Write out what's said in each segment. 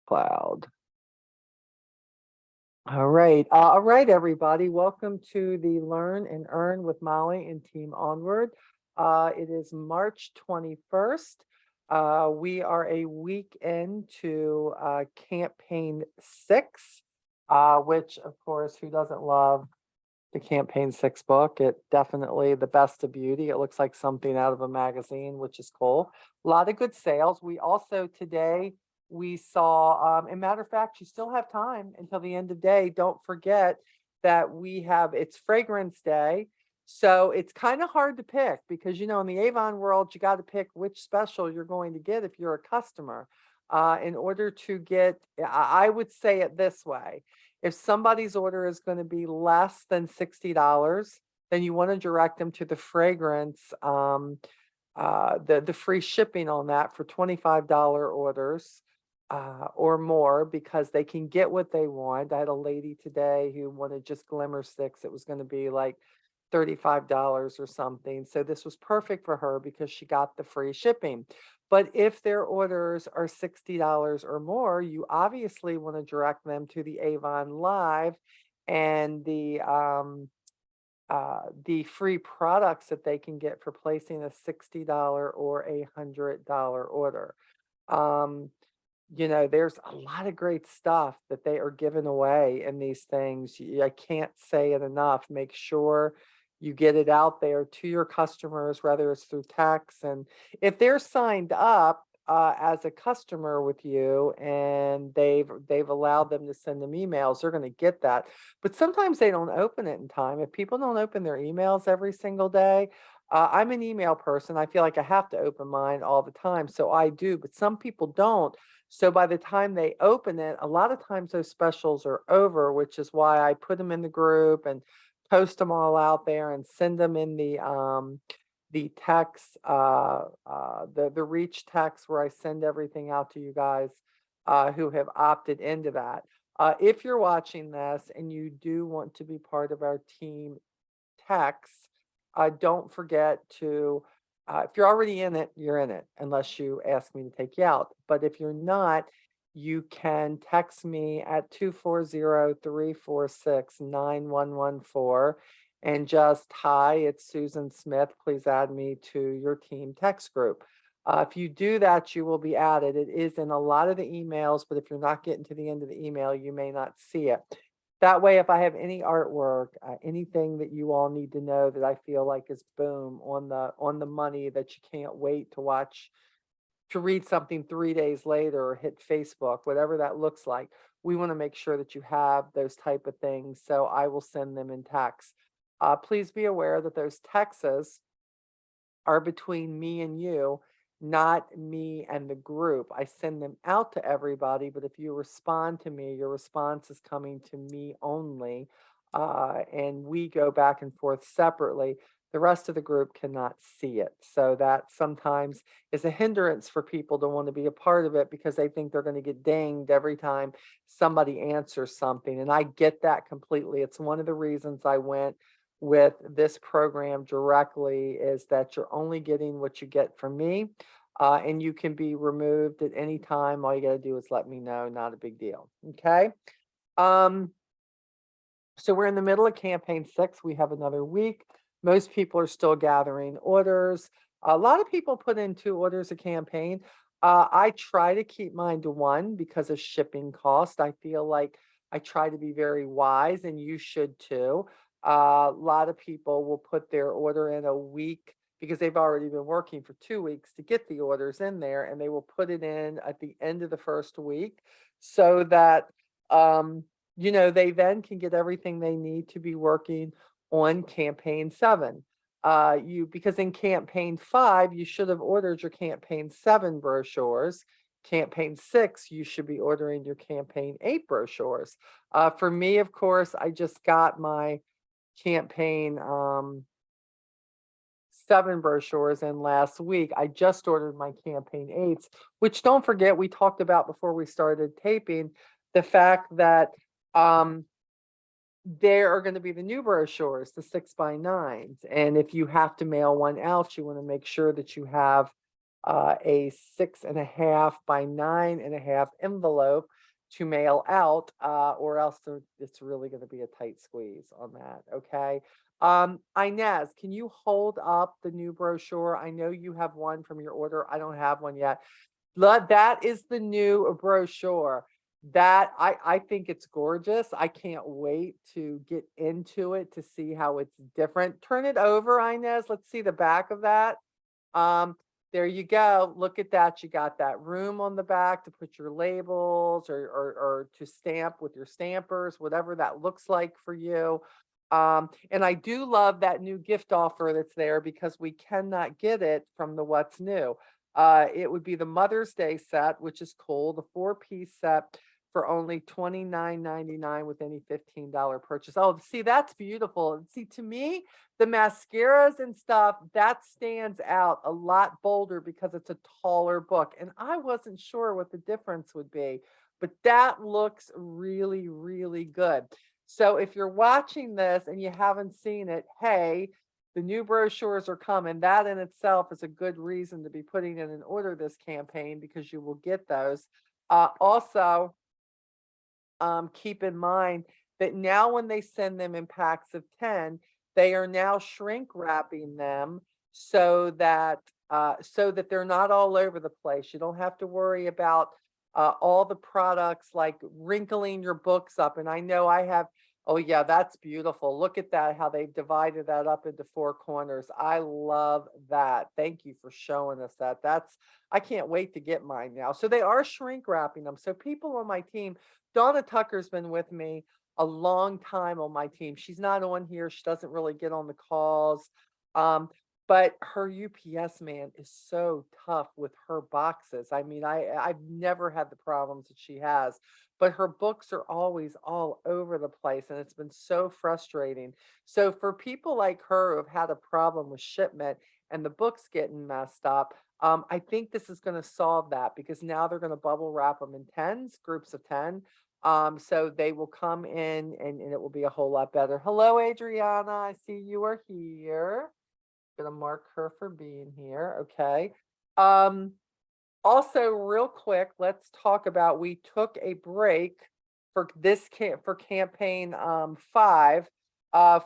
Cloud. All right, everybody. Welcome to the Learn and Earn with Molly and Team Onward. It is March 21st. We are a week into campaign 6, which, of course, who doesn't love the campaign 6 book? It definitely the best of beauty. It looks like something out of a magazine, which is cool. A lot of good sales. We also today we saw, and matter of fact, you still have time until the end of the day. Don't forget that it's Fragrance Day. So it's kind of hard to pick because, in the Avon world, you got to pick which special you're going to get if you're a customer. In order to get, I would say it this way: if somebody's order is going to be less than $60, then you want to direct them to the fragrance, the free shipping on that for $25 orders or more, because they can get what they want. I had a lady today who wanted just glimmer sticks. It was going to be like $35 or something. So this was perfect for her because she got the free shipping. But if their orders are $60 or more, you obviously want to direct them to the Avon Live and the free products that they can get for placing a $60 or $100 order. Um, there's a lot of great stuff that they are giving away in these things. I can't say it enough. Make sure you get it out there to your customers, whether it's through text. And if they're signed up as a customer with you and they've allowed them to send them emails, they're going to get that. But sometimes they don't open it in time. If people don't open their emails every single day, I'm an email person. I feel like I have to open mine all the time. So I do, but some people don't. So by the time they open it, a lot of times those specials are over, which is why I put them in the group and post them all out there and send them in the text, the reach text where I send everything out to you guys who have opted into that. If you're watching this and you do want to be part of our team text, don't forget to, if you're already in it, you're in it, unless you ask me to take you out. But if you're not, you can text me at 240-346-9114 and just, hi, it's Susan Smith. Please add me to your team text group. If you do that, you will be added. It is in a lot of the emails, but if you're not getting to the end of the email, you may not see it. That way, if I have any artwork, anything that you all need to know that I feel like is boom on the money that you can't wait to watch, to read something 3 days later or hit Facebook, whatever that looks like, we want to make sure that you have those type of things. So I will send them in text. Please be aware that those texts are between me and you, not me and the group. I send them out to everybody, but if you respond to me, your response is coming to me only. And we go back and forth separately. The rest of the group cannot see it. So that sometimes is a hindrance for people to want to be a part of it because they think they're going to get dinged every time somebody answers something. And I get that completely. It's one of the reasons I went with this program directly, is that you're only getting what you get from me, and you can be removed at any time. All you got to do is let me know. Not a big deal. Okay. Um, so we're in the middle of campaign 6. We have another week. Most people are still gathering orders. A lot of people put in 2 orders a campaign. I try to keep mine to 1 because of shipping cost. I feel like I try to be very wise, and you should too. A lot of people will put their order in a week because they've already been working for 2 weeks to get the orders in there, and they will put it in at the end of the first week so that they then can get everything they need to be working on campaign 7. Because in campaign 5, you should have ordered your campaign 7 brochures. Campaign 6, you should be ordering your campaign 8 brochures. For me, of course, I just got my campaign 7 brochures in last week. I just ordered my campaign 8s, which, don't forget, we talked about before we started taping, the fact that there are going to be the new brochures, the 6x9s. And if you have to mail one out, you want to make sure that you have a 6.5 by 9.5 envelope to mail out, or else it's really going to be a tight squeeze on that. Okay. Inez, can you hold up the new brochure? I know you have one from your order. I don't have one yet. That is the new brochure. That I think it's gorgeous. I can't wait to get into it to see how it's different. Turn it over, Inez. Let's see the back of that. Um, there you go. Look at that. You got that room on the back to put your labels, or to stamp with your stampers, whatever that looks like for you. And I do love that new gift offer that's there because we cannot get it from the What's New. It would be the Mother's Day set, which is cool, the four-piece set for only $29.99 with any $15 purchase. Oh, see, that's beautiful. See, to me, the mascaras and stuff, that stands out a lot bolder because it's a taller book. And I wasn't sure what the difference would be, but that looks really, really good. So if you're watching this and you haven't seen it, hey, the new brochures are coming. That in itself is a good reason to be putting in an order this campaign because you will get those. Also, keep in mind that now when they send them in packs of 10, they are now shrink wrapping them so that they're not all over the place. You don't have to worry about all the products like wrinkling your books up. And I know I have, oh yeah, that's beautiful. Look at that, how they've divided that up into four corners. I love that. Thank you for showing us that. I can't wait to get mine now. So they are shrink wrapping them. So people on my team, Donna Tucker's been with me a long time on my team. She's not on here. She doesn't really get on the calls. Um, but her UPS man is so tough with her boxes. I mean, I've never had the problems that she has, but her books are always all over the place and it's been so frustrating. So for people like her who have had a problem with shipment and the books getting messed up, I think this is going to solve that because now they're going to bubble wrap them in tens, groups of 10. So they will come in and it will be a whole lot better. Hello, Adriana. I see you are here. Gonna mark her for being here. Okay. Um, Also, real quick, let's talk about we took a break for for campaign 5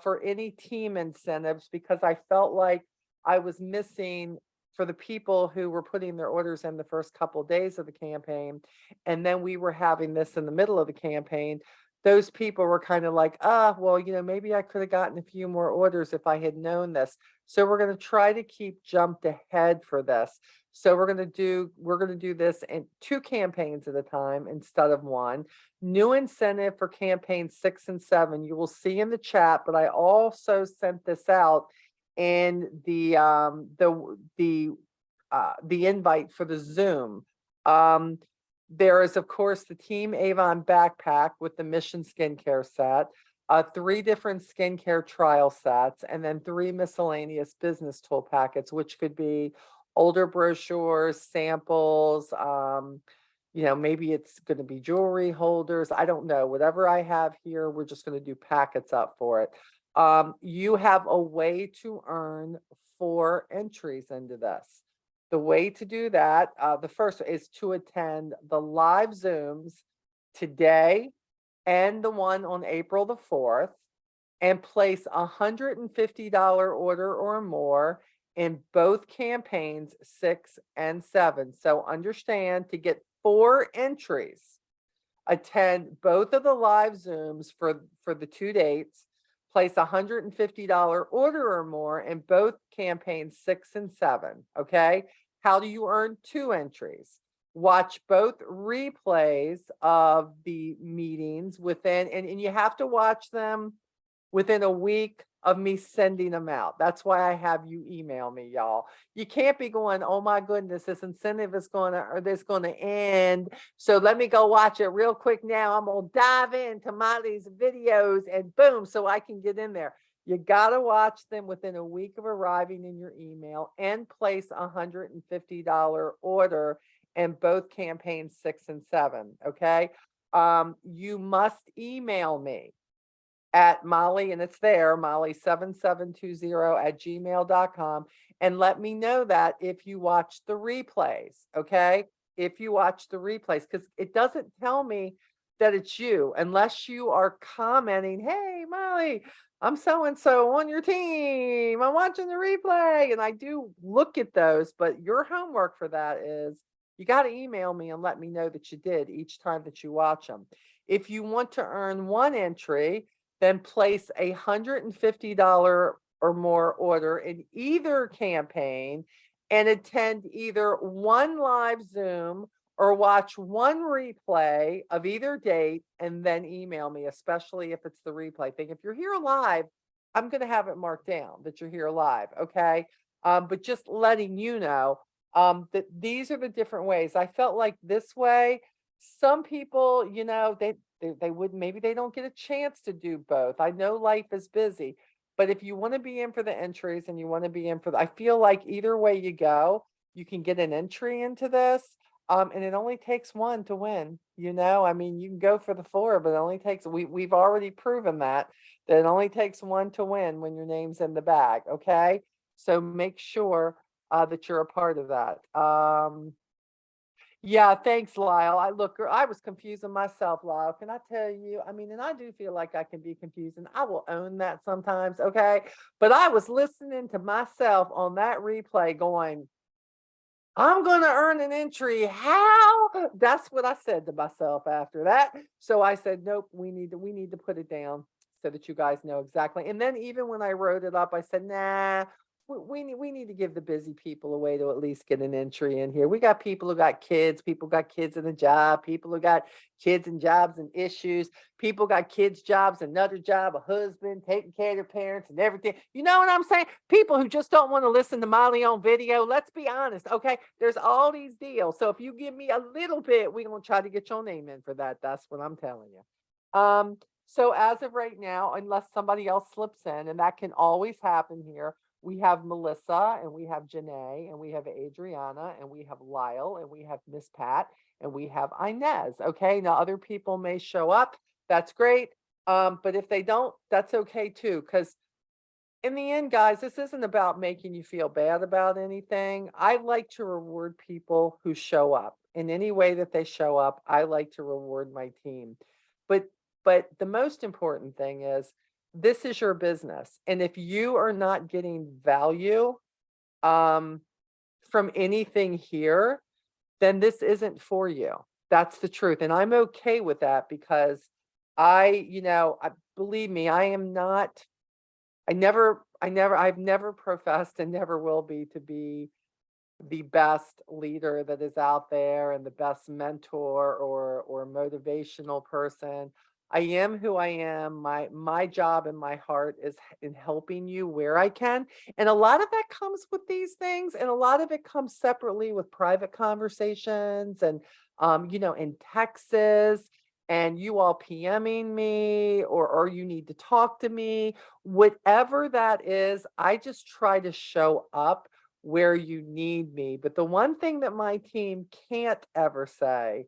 for any team incentives because I felt like I was missing for the people who were putting their orders in the first couple days of the campaign, and then we were having this in the middle of the campaign. Those people were kind of like, well, maybe I could have gotten a few more orders if I had known this. So we're going to try to keep jumped ahead for this. So we're gonna do this in 2 campaigns at a time instead of 1. New incentive for campaign 6 and 7. You will see in the chat, but I also sent this out in the invite for the Zoom. There is, of course, the Team Avon backpack with the Mission Skincare set, 3 different skincare trial sets, and then 3 miscellaneous business tool packets, which could be older brochures, samples, maybe it's going to be jewelry holders. I don't know. Whatever I have here, we're just going to do packets up for it. You have a way to earn 4 entries into this. The way to do that, the first is to attend the live Zooms today and the one on April the 4th and place a $150 order or more in both campaigns 6 and 7. So understand, to get 4 entries, attend both of the live Zooms for the 2 dates, place a $150 order or more in both campaigns 6 and 7. Okay. How do you earn 2 entries? Watch both replays of the meetings and you have to watch them within a week of me sending them out. That's why I have you email me, y'all. You can't be going, oh my goodness, this incentive is this gonna end. So let me go watch it real quick now. I'm gonna dive into Molly's videos and boom, so I can get in there. You gotta watch them within a week of arriving in your email and place a $150 order in both campaigns 6 and 7. Okay. You must email me at Molly, and it's there, Molly7720 at gmail.com. And let me know that if you watch the replays, okay? If you watch the replays, because it doesn't tell me that it's you unless you are commenting, hey, Molly, I'm so and so on your team. I'm watching the replay. And I do look at those, but your homework for that is you got to email me and let me know that you did each time that you watch them. If you want to earn one entry, then place $150 or more order in either campaign and attend either one live Zoom or watch one replay of either date and then email me, especially if it's the replay thing. If you're here live, I'm going to have it marked down that you're here live. Okay. But just letting you know that these are the different ways. I felt like this way, some people, they would, maybe they don't get a chance to do both. I know life is busy, but if you want to be in for the entries and you want to be in for I feel like either way you go, you can get an entry into this. And it only takes one to win, I mean, you can go for the four, but it only takes, we've already proven that it only takes one to win when your name's in the bag. Okay. So make sure that you're a part of that. Yeah, thanks, Lyle. I was confusing myself, Lyle. Can I tell you? I mean, and I do feel like I can be confusing. I will own that sometimes, okay? But I was listening to myself on that replay going, I'm going to earn an entry. How? That's what I said to myself after that. So I said, nope, we need to put it down so that you guys know exactly. And then even when I wrote it up, I said, nah, we need to give the busy people a way to at least get an entry in here. We got people who got kids, people got kids in a job, people who got kids and jobs and issues, people got kids, jobs, another job, a husband, taking care of their parents and everything. You know what I'm saying? People who just don't want to listen to Molly on video. Let's be honest. Okay. There's all these deals. So if you give me a little bit, we're going to try to get your name in for that. That's what I'm telling you. So as of right now, unless somebody else slips in, and that can always happen here, we have Melissa and we have Janae and we have Adriana and we have Lyle and we have Miss Pat and we have Inez. Okay. Now other people may show up. That's great. But if they don't, that's okay too. Because in the end, guys, this isn't about making you feel bad about anything. I like to reward people who show up in any way that they show up. I like to reward my team. But the most important thing is this is your business. And if you are not getting value um from anything here, then this isn't for you. That's the truth. And I'm okay with that because believe me, I've never professed and never will be to be the best leader that is out there and the best mentor or motivational person. I am who I am. My job and my heart is in helping you where I can. And a lot of that comes with these things and a lot of it comes separately with private conversations and in Texas and you all PMing me or you need to talk to me, whatever that is, I just try to show up where you need me. But the one thing that my team can't ever say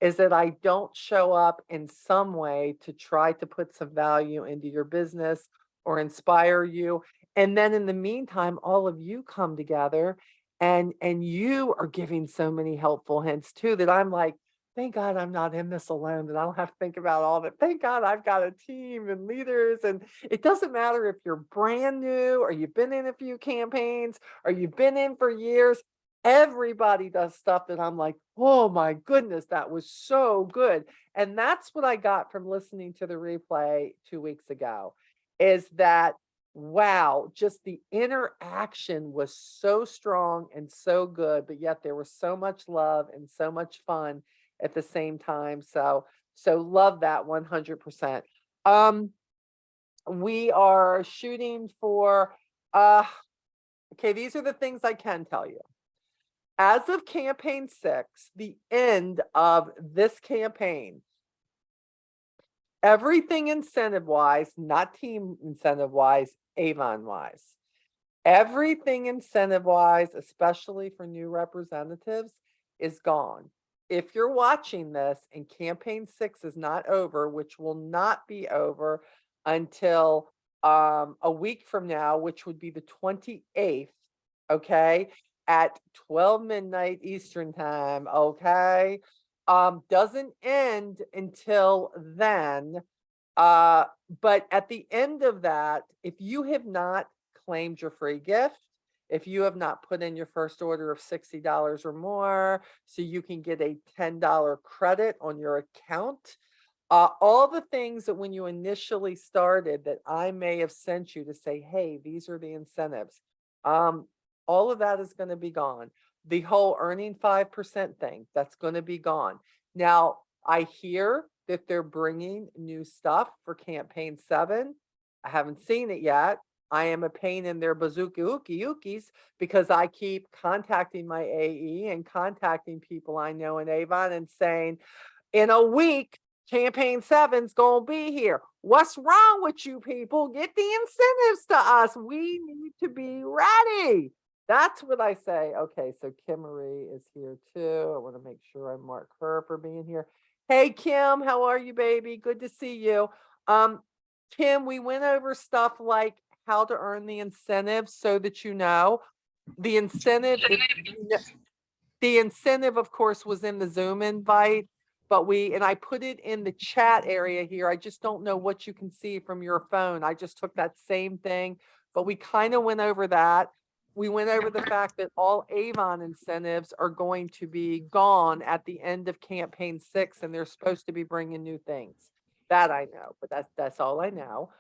is that I don't show up in some way to try to put some value into your business or inspire you. And then in the meantime, all of you come together and you are giving so many helpful hints too that I'm like, thank God I'm not in this alone, that I don't have to think about all that. Thank God I've got a team and leaders. And it doesn't matter if you're brand new or you've been in a few campaigns or you've been in for years. Everybody does stuff that I'm like, oh my goodness, that was so good. And that's what I got from listening to the replay 2 weeks ago is that, wow, just the interaction was so strong and so good, but yet there was so much love and so much fun at the same time. So love that 100%. We are shooting for okay, these are the things I can tell you. As of campaign 6, the end of this campaign, everything incentive wise, not team incentive wise, Avon wise, everything incentive wise, especially for new representatives, is gone. If you're watching this and campaign 6 is not over, which will not be over until a week from now, which would be the 28th, okay, at 12 midnight Eastern time, okay? Doesn't end until then. Uh, but at the end of that, if you have not claimed your free gift, if you have not put in your first order of $60 or more, so you can get a $10 credit on your account, all the things that when you initially started that I may have sent you to say, hey, these are the incentives. Um, all of that is going to be gone. The whole earning 5% thing, that's going to be gone. Now, I hear that they're bringing new stuff for campaign 7. I haven't seen it yet. I am a pain in their bazooka ookies because I keep contacting my AE and contacting people I know in Avon and saying, in a week, campaign 7's gonna be here. What's wrong with you people? Get the incentives to us. We need to be ready. That's what I say. Okay, so Kim Marie is here too. I want to make sure I mark her for being here. Hey Kim, how are you, baby? Good to see you. Um, Kim, we went over stuff like how to earn the incentive so that you know. The incentive, the incentive, of course, was in the Zoom invite, but and I put it in the chat area here. I just don't know what you can see from your phone. I just took that same thing, but we kind of went over that. We went over the fact that all Avon incentives are going to be gone at the end of campaign 6, and they're supposed to be bringing new things. That I know, but that's all I know.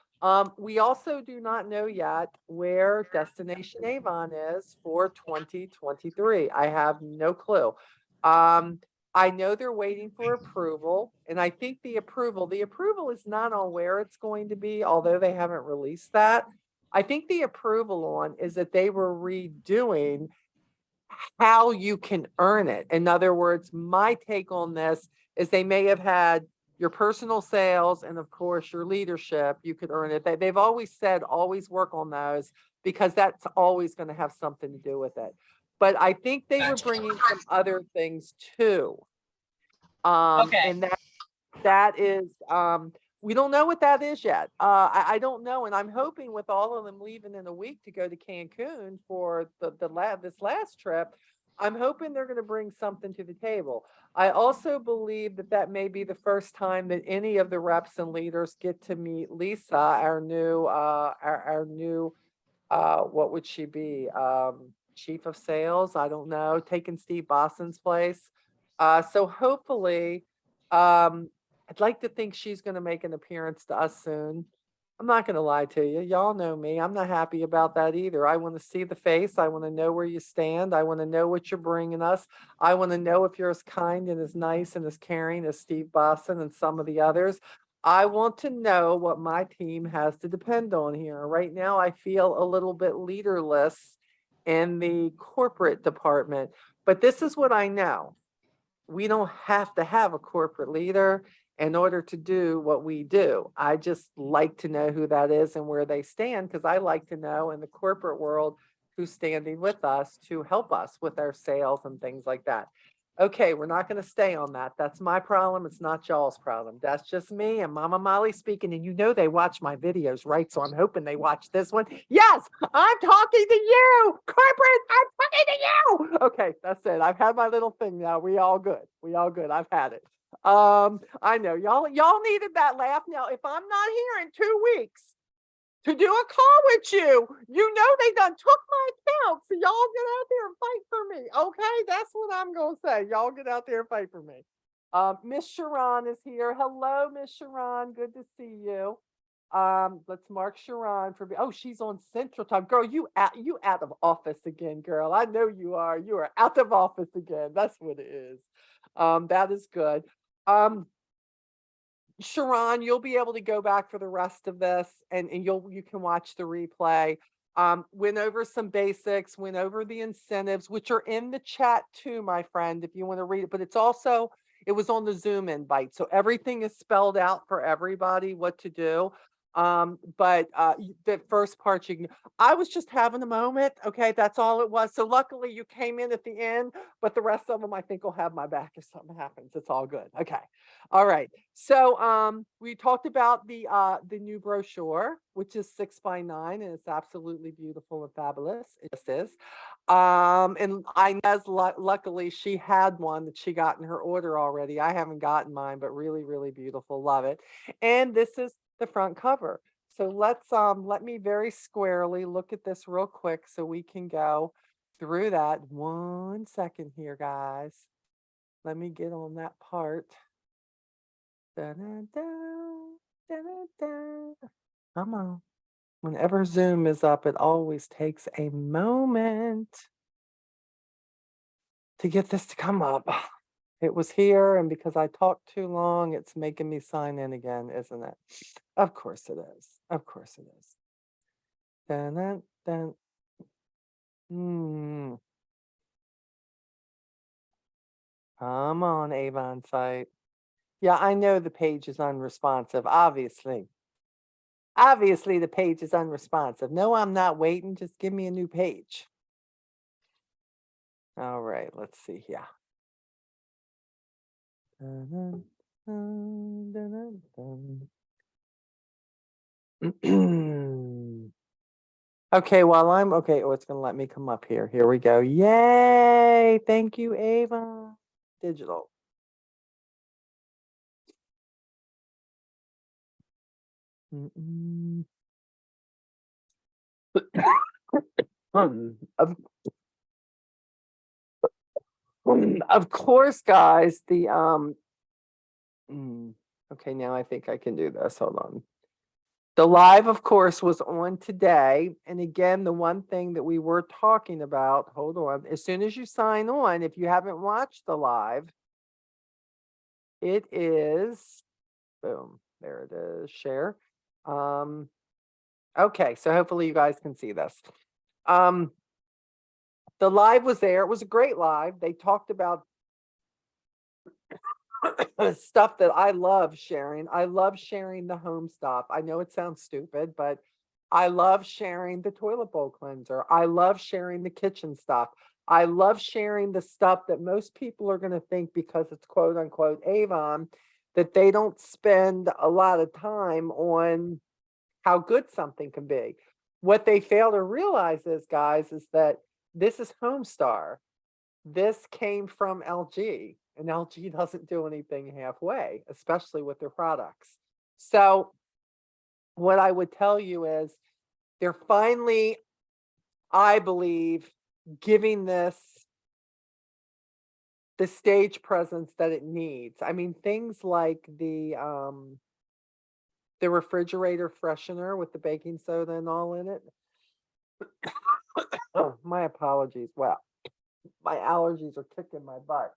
We also do not know yet where Destination Avon is for 2023. I have no clue. I know they're waiting for approval, and I think the approval is not on where it's going to be, although they haven't released that. I think the approval on is that they were redoing how you can earn it. In other words, my take on this is they may have had your personal sales and of course your leadership, you could earn it. They've always said, always work on those because that's always going to have something to do with it. But I think they were bringing some other things too. Okay. And that is, we don't know what that is yet. I don't know. And I'm hoping with all of them leaving in a week to go to Cancun for this last trip, I'm hoping they're going to bring something to the table. I also believe that that may be the first time that any of the reps and leaders get to meet Lisa, our new, what would she be? Chief of sales? I don't know, taking Steve Boston's place. So hopefully, I'd like to think she's going to make an appearance to us soon. I'm not going to lie to you. Y'all know me. I'm not happy about that either. I want to see the face. I want to know where you stand. I want to know what you're bringing us. I want to know if you're as kind and as nice and as caring as Steve Boston and some of the others. I want to know what my team has to depend on here. Right now, I feel a little bit leaderless in the corporate department, but this is what I know. We don't have to have a corporate leader in order to do what we do. I just like to know who that is and where they stand because I like to know in the corporate world who's standing with us to help us with our sales and things like that. Okay, we're not going to stay on that. That's my problem. It's not y'all's problem. That's just me and Mama Molly speaking. And you know they watch my videos, right? So I'm hoping they watch this one. Yes, I'm talking to you, corporate. I'm talking to you. Okay, that's it. I've had my little thing now. We all good. We all good. I've had it. I know y'all needed that laugh. Now, if I'm not here in 2 weeks to do a call with you, you know they done took my account. So y'all get out there and fight for me. Okay, that's what I'm gonna say. Y'all get out there and fight for me. Miss Sharon is here. Hello, Miss Sharon. Good to see you. Let's mark Sharon for oh, she's on Central Time. Girl, you out of office again, girl. I know you are. You are out of office again. That's what it is. That is good. Sharon, you'll be able to go back for the rest of this and you can watch the replay. Went over some basics, went over the incentives, which are in the chat too, my friend, if you want to read it, but it was on the Zoom invite. So everything is spelled out for everybody what to do. But the first part I was just having a moment. Okay, that's all it was. So luckily you came in at the end, but the rest of them I think will have my back if something happens. It's all good. Okay. All right. So we talked about the new brochure, which is 6 by 9, and it's absolutely beautiful and fabulous. It just is. And Inez, luckily, she had one that she got in her order already. I haven't gotten mine, but really, really beautiful. Love it. And this is the front cover. So let me very squarely look at this real quick so we can go through that. 1 second here, guys. Let me get on that part. Da-da-da, da-da-da. Come on. Whenever Zoom is up, it always takes a moment to get this to come up. It was here, and because I talked too long, it's making me sign in again, isn't it? Of course it is. Of course it is. Dun-dun-dun. Hmm. Come on, Avon site. Yeah, I know the page is unresponsive, obviously. Obviously, the page is unresponsive. No, I'm not waiting. Just give me a new page. All right, let's see here. Dun, dun, dun, dun, dun. Okay, okay, oh, it's gonna let me come up here. Here we go. Yay! Thank you, Ava. Digital. Mm-mm. Of, of course, guys, okay, now I think I can do this. Hold on. The live, of course, was on today. And again, the one thing that we were talking about, hold on, as soon as you sign on, if you haven't watched the live, it is, boom, there it is, share. Okay, so hopefully you guys can see this. The live was there. It was a great live. They talked about stuff that I love sharing. I love sharing the home stuff. I know it sounds stupid, but I love sharing the toilet bowl cleanser. I love sharing the kitchen stuff. I love sharing the stuff that most people are going to think because it's quote unquote Avon, that they don't spend a lot of time on how good something can be. What they fail to realize is, guys, is that this is Homestar. This came from LG, and LG doesn't do anything halfway, especially with their products. So what I would tell you is they're finally, I believe, giving this the stage presence that it needs. I mean, things like the refrigerator freshener with the baking soda and all in it. Oh, my apologies. Wow, my allergies are kicking my butt.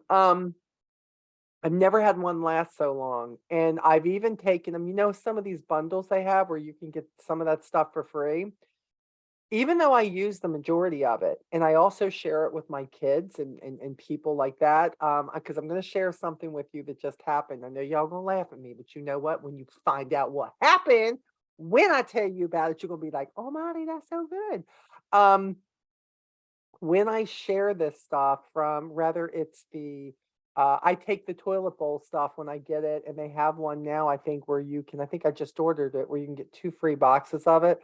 Um, I've never had one last so long, and I've even taken them. You know, some of these bundles they have where you can get some of that stuff for free. Even though I use the majority of it, and I also share it with my kids and people like that, because I'm going to share something with you that just happened. I know y'all gonna laugh at me, but you know what? When you find out what happened, when I tell you about it, you're gonna be like, "Oh, Molly, that's so good." Um, when I share this stuff from, rather it's I take the toilet bowl stuff when I get it, and they have one now, I think, where you can, I think I just ordered it, where you can get 2 free boxes of it.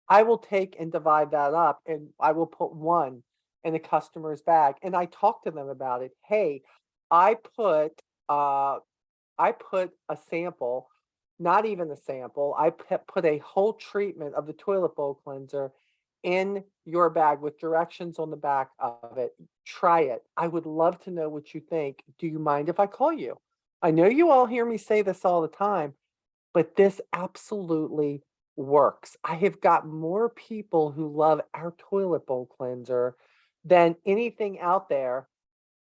I will take and divide that up, and I will put one in a customer's bag, and I talk to them about it. Hey, I put uh I put a sample, not even a sample, put a whole treatment of the toilet bowl cleanser in your bag with directions on the back of it. Try it. I would love to know what you think. Do you mind if I call you? I know you all hear me say this all the time, but this absolutely works. I have got more people who love our toilet bowl cleanser than anything out there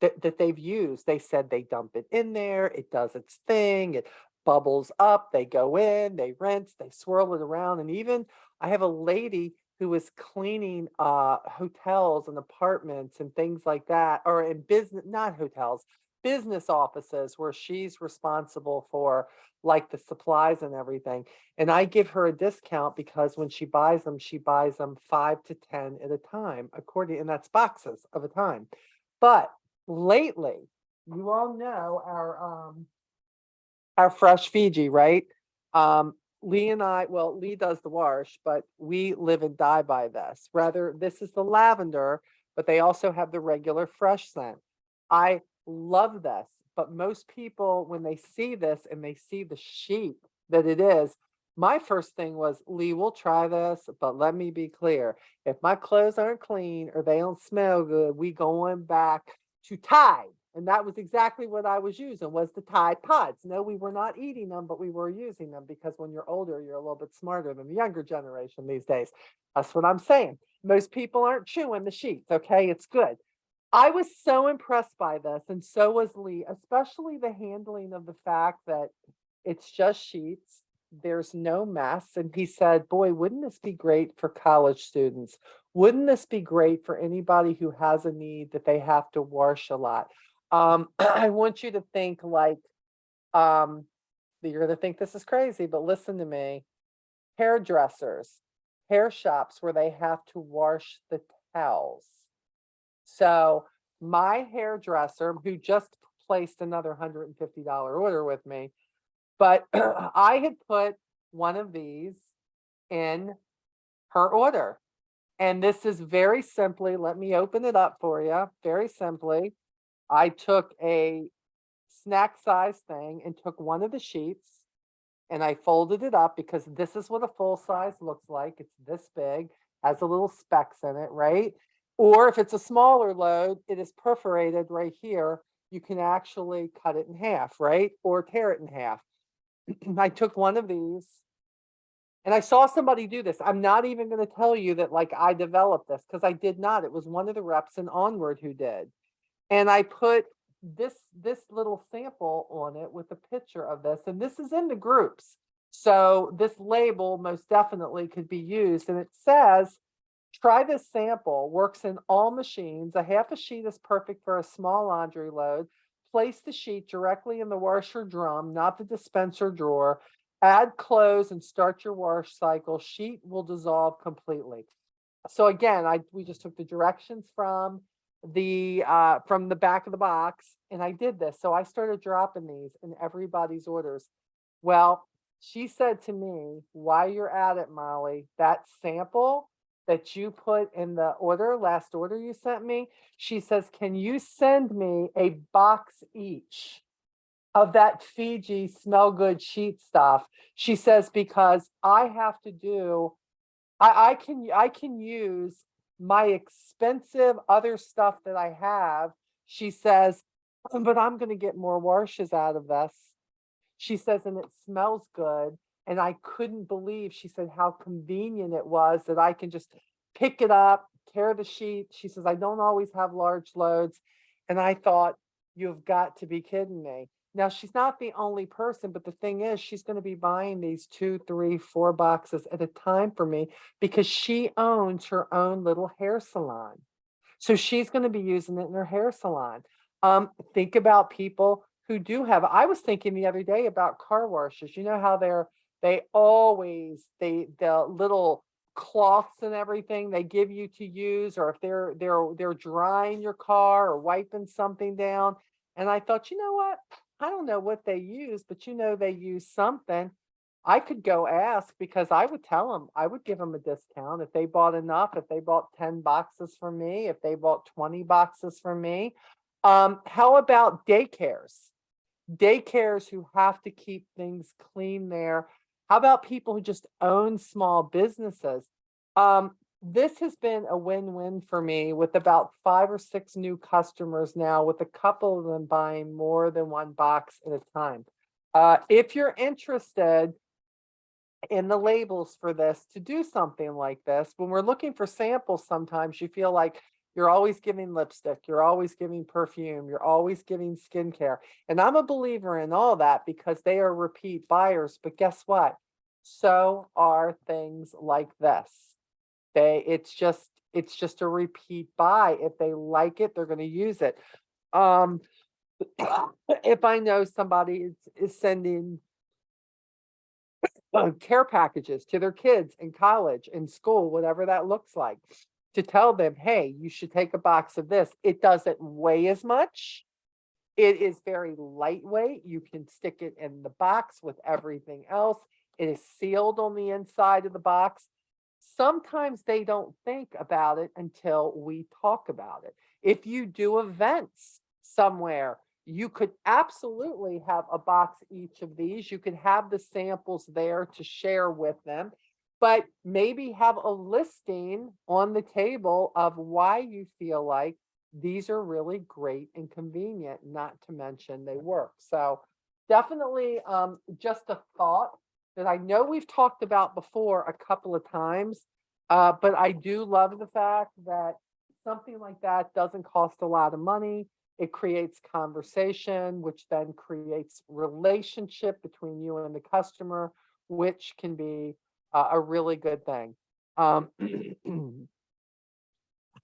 that they've used. They said they dump it in there, it does its thing, it bubbles up, they go in, they rinse, they swirl it around. And even I have a lady who is cleaning hotels and apartments and things like that, or in business, not hotels, business offices where she's responsible for like the supplies and everything. And I give her a discount because when she buys them 5 to 10 at a time, according, and that's boxes of a time. But lately, you all know our fresh Fiji, right? Lee and I, well, Lee does the wash, but we live and die by this. Rather, this is the lavender, but they also have the regular fresh scent. I love this, but most people, when they see this and they see the sheet that it is, my first thing was, Lee, we'll try this, but let me be clear. If my clothes aren't clean or they don't smell good, we going back to Tide. And that was exactly what I was using was the Tide Pods. No, we were not eating them, but we were using them because when you're older, you're a little bit smarter than the younger generation these days. That's what I'm saying. Most people aren't chewing the sheets. Okay, it's good. I was so impressed by this, and so was Lee, especially the handling of the fact that it's just sheets. There's no mess. And he said, boy, wouldn't this be great for college students? Wouldn't this be great for anybody who has a need that they have to wash a lot? I want you to think like, um, you're going to think this is crazy, but listen to me. Hairdressers, hair shops where they have to wash the towels. So my hairdresser, who just placed another $150 order with me, but I had put one of these in her order. And this is very simply, let me open it up for you. Very simply, I took a snack size thing and took one of the sheets and I folded it up because this is what a full size looks like. It's this big, has a little specks in it, right? Or if it's a smaller load, it is perforated right here. You can actually cut it in half, right? Or tear it in half. I took one of these and I saw somebody do this. I'm not even going to tell you that like I developed this because I did not. It was one of the reps in Onward who did. And I put this little sample on it with a picture of this, and this is in the groups. So this label most definitely could be used. And it says, try this sample, works in all machines. A half a sheet is perfect for a small laundry load. Place the sheet directly in the washer drum, not the dispenser drawer. Add clothes and start your wash cycle. Sheet will dissolve completely. So again, we just took the directions from the back of the box and I did this. So I started dropping these in everybody's orders. Well, she said to me, while you're at it, Molly, that sample that you put in the last order you sent me, she says, can you send me a box each of that Fiji smell good sheet stuff? She says, because I have to do, I can use my expensive other stuff that I have. She says, but I'm going to get more washes out of this. She says, and it smells good. And I couldn't believe, she said, how convenient it was that I can just pick it up, tear the sheet. She says, I don't always have large loads. And I thought, you've got to be kidding me. Now, she's not the only person, but the thing is, she's going to be buying these 2, 3, 4 boxes at a time for me because she owns her own little hair salon. So she's going to be using it in her hair salon. Think about people who do have, I was thinking the other day about car washes. You know how they always, the little cloths and everything they give you to use, or if they're drying your car or wiping something down. And I thought, you know what? I don't know what they use, but they use something. I could go ask because I would tell them, I would give them a discount if they bought enough, if they bought 10 boxes from me, if they bought 20 boxes from me. How about daycares? Daycares who have to keep things clean there. How about people who just own small businesses? This has been a win-win for me with about 5 or 6 new customers now, with a couple of them buying more than one box at a time. If you're interested in the labels for this, to do something like this, when we're looking for samples, sometimes you feel like you're always giving lipstick, you're always giving perfume, you're always giving skincare. And I'm a believer in all that because they are repeat buyers. But guess what? So are things like this. It's just a repeat buy. If they like it, they're going to use it. Um, if I know somebody is sending care packages to their kids in college, in school, whatever that looks like, to tell them, hey, you should take a box of this. It doesn't weigh as much. It is very lightweight. You can stick it in the box with everything else. It is sealed on the inside of the box. Sometimes they don't think about it until we talk about it. If you do events somewhere, you could absolutely have a box each of these. You could have the samples there to share with them, but maybe have a listing on the table of why you feel like these are really great and convenient, not to mention they work. So definitely just a thought that I know we've talked about before a couple of times, but I do love the fact that something like that doesn't cost a lot of money. It creates conversation, which then creates relationship between you and the customer, which can be a really good thing.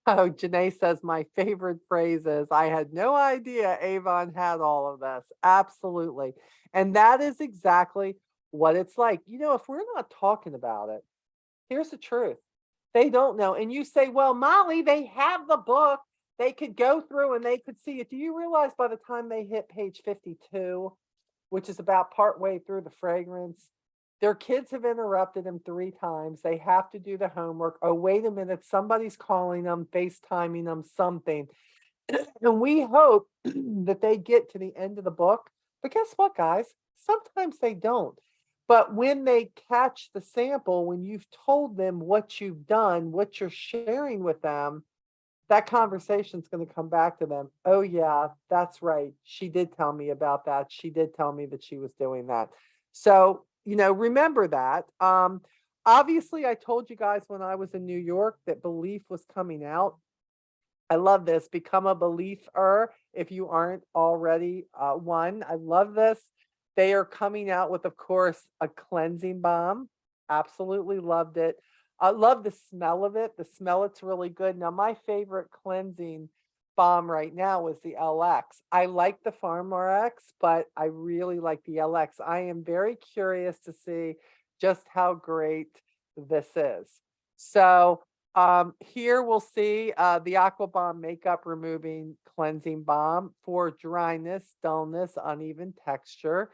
Oh, Janae says my favorite phrase is, I had no idea Avon had all of this. Absolutely. And that is exactly what it's like. If we're not talking about it, here's the truth. They don't know. And you say, well, Molly, they have the book. They could go through and they could see it. Do you realize by the time they hit page 52, which is about partway through the fragrance, their kids have interrupted them 3 times. They have to do the homework. Oh, wait a minute. Somebody's calling them, FaceTiming them, something. And we hope that they get to the end of the book. But guess what, guys? Sometimes they don't. But when they catch the sample, when you've told them what you've done, what you're sharing with them, that conversation's going to come back to them. Oh, yeah, that's right. She did tell me about that. She did tell me that she was doing that. So, remember that. Obviously, I told you guys when I was in New York that Belief was coming out. I love this. Become a believer if you aren't already one. I love this. They are coming out with, of course, a cleansing balm. Absolutely loved it. I love the smell of it. The smell, it's really good. Now, my favorite cleansing balm right now is the LX. I like the Farm RX, but I really like the LX. I am very curious to see just how great this is. So, here we'll see the Aqua Bomb Makeup Removing Cleansing Balm for dryness, dullness, uneven texture.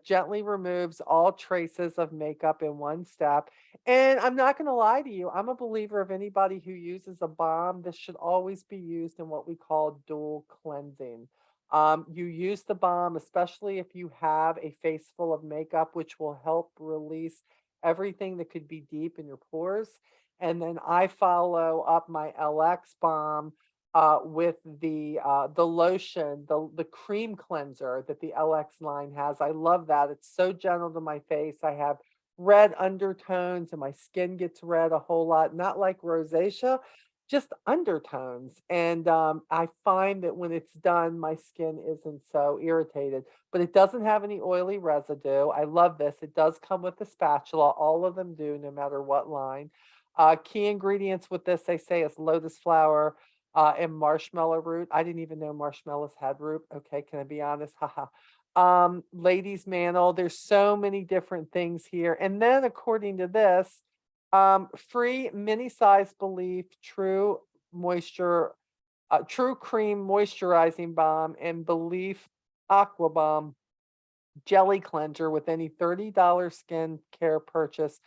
Gently removes all traces of makeup in one step. And I'm not going to lie to you, I'm a believer of anybody who uses a balm. This should always be used in what we call dual cleansing. You use the balm, especially if you have a face full of makeup, which will help release everything that could be deep in your pores. And then I follow up my LX balm with the lotion, the cream cleanser that the LX line has. I love that. It's so gentle to my face. I have red undertones and my skin gets red a whole lot, not like rosacea, just undertones. And I find that when it's done, my skin isn't so irritated, but it doesn't have any oily residue. I love this. It does come with a spatula. All of them do, no matter what line. Key ingredients with this, they say, is lotus flower and marshmallow root. I didn't even know marshmallows had root. Okay, can I be honest? Haha. Ladies' mantle. There's so many different things here. And then according to this, free mini size Belief True Moisture, True Cream Moisturizing Balm and Belief Aqua Balm Jelly Cleanser with any $30 skincare purchase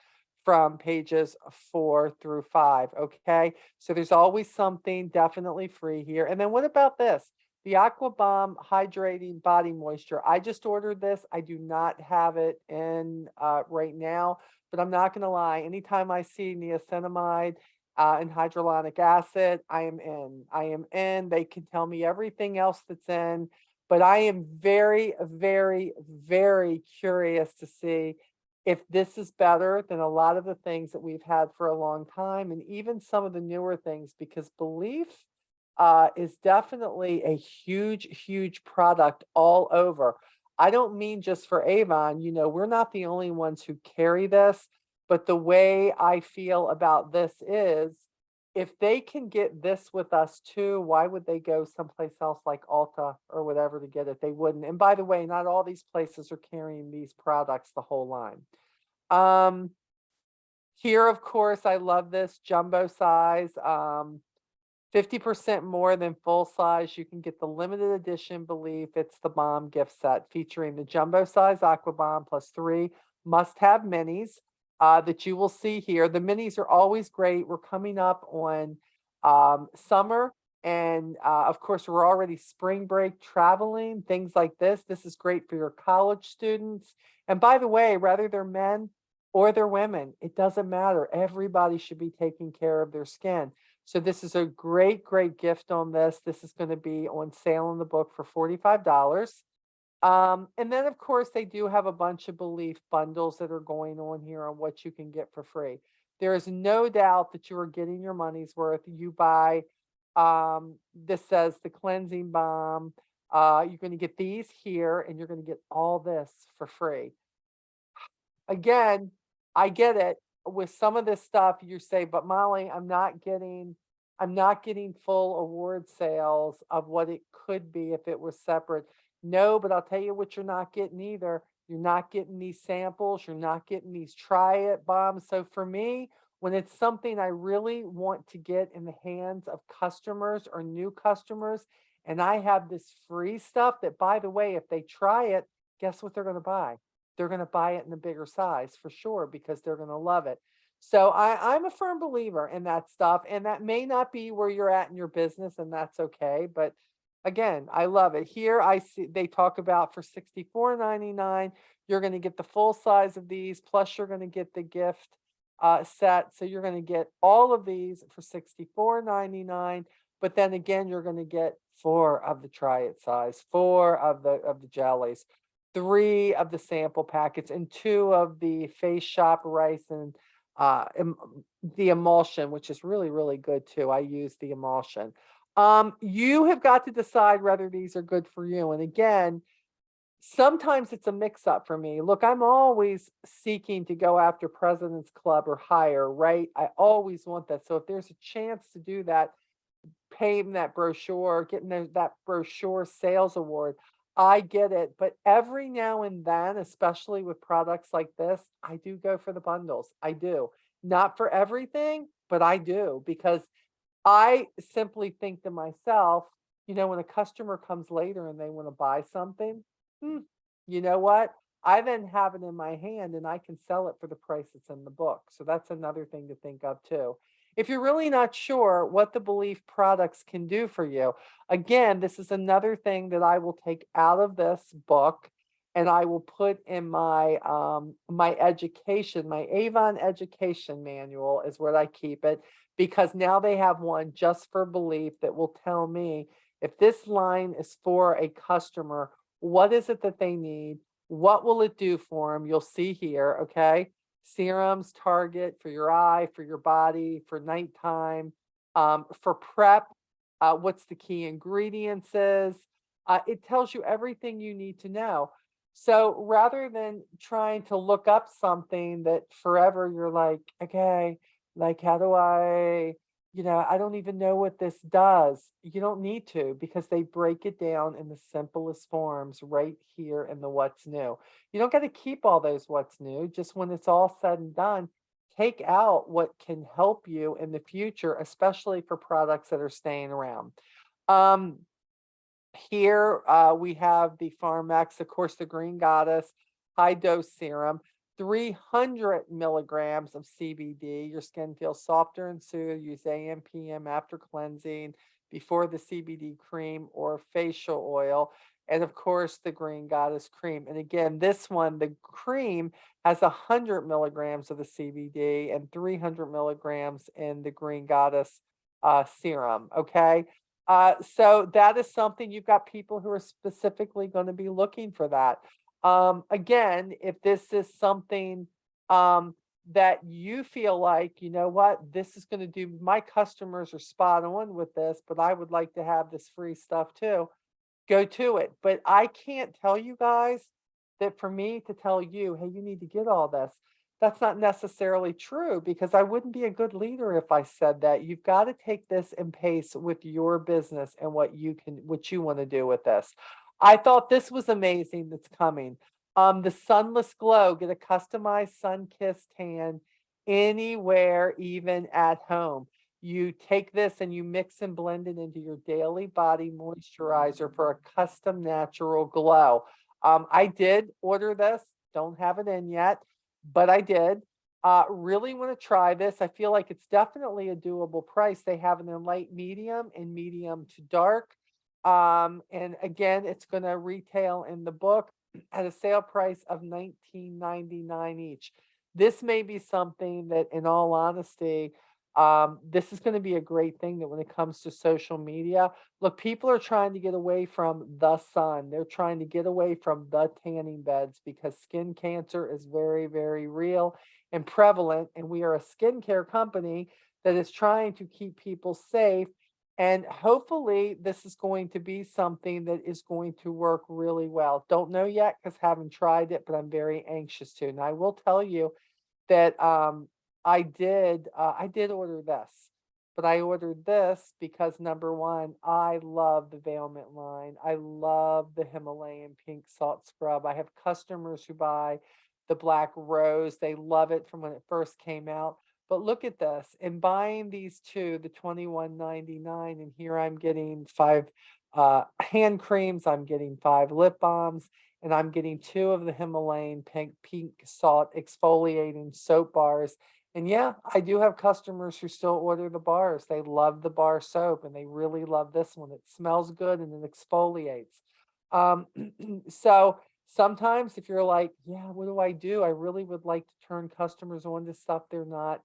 from pages 4 through 5. Okay. So there's always something definitely free here. And then what about this? The Aqua Bomb Hydrating Body Moisture. I just ordered this. I do not have it in right now, but I'm not going to lie. Anytime I see niacinamide and hydrolonic acid, I am in. I am in. They can tell me everything else that's in, but I am very, very, very curious to see if this is better than a lot of the things that we've had for a long time, and even some of the newer things, because Belief is definitely a huge, huge product all over. I don't mean just for Avon, we're not the only ones who carry this, but the way I feel about this is if they can get this with us too, why would they go someplace else like Ulta or whatever to get it? They wouldn't. And by the way, not all these places are carrying these products, the whole line. Here, of course, I love this jumbo size. 50% more than full size. You can get the limited edition Belief. It's the bomb gift set featuring the jumbo size Aqua Bomb plus 3 must-have minis that you will see here. The minis are always great. We're coming up on summer, and of course, we're already spring break traveling, things like this. This is great for your college students. And by the way, whether they're men or they're women, it doesn't matter. Everybody should be taking care of their skin. So this is a great, great gift on this. This is going to be on sale in the book for $45. And then, of course, they do have a bunch of Belief bundles that are going on here on what you can get for free. There is no doubt that you are getting your money's worth. You buy, this says the cleansing balm. You're going to get these here, and you're going to get all this for free. Again, I get it. With some of this stuff, you say, but Molly, I'm not getting full award sales of what it could be if it was separate. No, but I'll tell you what you're not getting either. You're not getting these samples. You're not getting these try it bombs. So for me, when it's something I really want to get in the hands of customers or new customers, and I have this free stuff that, by the way, if they try it, guess what they're going to buy? They're going to buy it in the bigger size for sure because they're going to love it. So I'm a firm believer in that stuff, and that may not be where you're at in your business, and that's okay. But again, I love it. Here I see they talk about for $64.99, you're going to get the full size of these, plus you're going to get the gift set. So you're going to get all of these for $64.99. But then again, you're going to get 4 of the try it size, 4 of the jellies, 3 of the sample packets, and 2 of the face shop rice and the emulsion, which is really, really good too. I use the emulsion. You have got to decide whether these are good for you. And again, sometimes it's a mix up for me. Look, I'm always seeking to go after President's Club or higher, right? I always want that. So if there's a chance to do that, paying that brochure, getting that brochure sales award, I get it. But every now and then, especially with products like this, I do go for the bundles. I do. Not for everything, but I do because I simply think to myself, when a customer comes later and they want to buy something, hmm, you know what? I then have it in my hand and I can sell it for the price it's in the book. So that's another thing to think of too. If you're really not sure what the Belief products can do for you, again, this is another thing that I will take out of this book and I will put in my education, my Avon education manual is where I keep it because now they have one just for Belief that will tell me if this line is for a customer, what is it that they need? What will it do for them? You'll see here, okay? Serums, Target for your eye, for your body, for nighttime, for prep, what's the key ingredients is. It tells you everything you need to know. So rather than trying to look up something that forever you're like, okay, like how do I don't even know what this does. You don't need to because they break it down in the simplest forms right here in the what's new. You don't got to keep all those what's new. Just when it's all said and done, take out what can help you in the future, especially for products that are staying around. Um, Here we have the Pharmax, of course, the Green Goddess high dose serum, 300 milligrams of CBD. Your skin feels softer and soothed. Use AM, PM after cleansing, before the CBD cream or facial oil. And of course, the Green Goddess cream. And again, this one, the cream has 100 milligrams of the CBD and 300 milligrams in the Green Goddess serum. Okay. So that is something you've got people who are specifically going to be looking for that. Again, if this is something that you feel like, you know what, this is going to do, my customers are spot on with this, but I would like to have this free stuff too, go to it. But I can't tell you guys that for me to tell you, hey, you need to get all this. That's not necessarily true because I wouldn't be a good leader if I said that. You've got to take this in pace with your business and what you want to do with this. I thought this was amazing that's coming. The Sunless Glow, get a customized sun kissed tan anywhere, even at home. You take this and you mix and blend it into your daily body moisturizer for a custom natural glow. I did order this, don't have it in yet, but I did. Really want to try this. I feel like it's definitely a doable price. They have it in light medium and medium to dark. And again, it's going to retail in the book at a sale price of 19.99 each. This may be something that, in all honesty, this is going to be a great thing that when it comes to social media, look, people are trying to get away from the sun. They're trying to get away from the tanning beds because skin cancer is very, very real and prevalent. And we are a skincare company that is trying to keep people safe. And hopefully, this is going to be something that is going to work really well. Don't know yet because haven't tried it, but I'm very anxious to. And I will tell you that I did order this, but I ordered this because number one, I love the Veilment line. I love the Himalayan pink salt scrub. I have customers who buy the black rose. They love it from when it first came out. But look at this. In buying these two, the 21.99, and here I'm getting five hand creams, I'm getting five lip balms, and I'm getting two of the Himalayan pink salt exfoliating soap bars. And yeah, I do have customers who still order the bars. They love the bar soap and they really love this one. It smells good and it exfoliates. Um, so sometimes if you're like, yeah, what do I do? I really would like to turn customers on to stuff they're not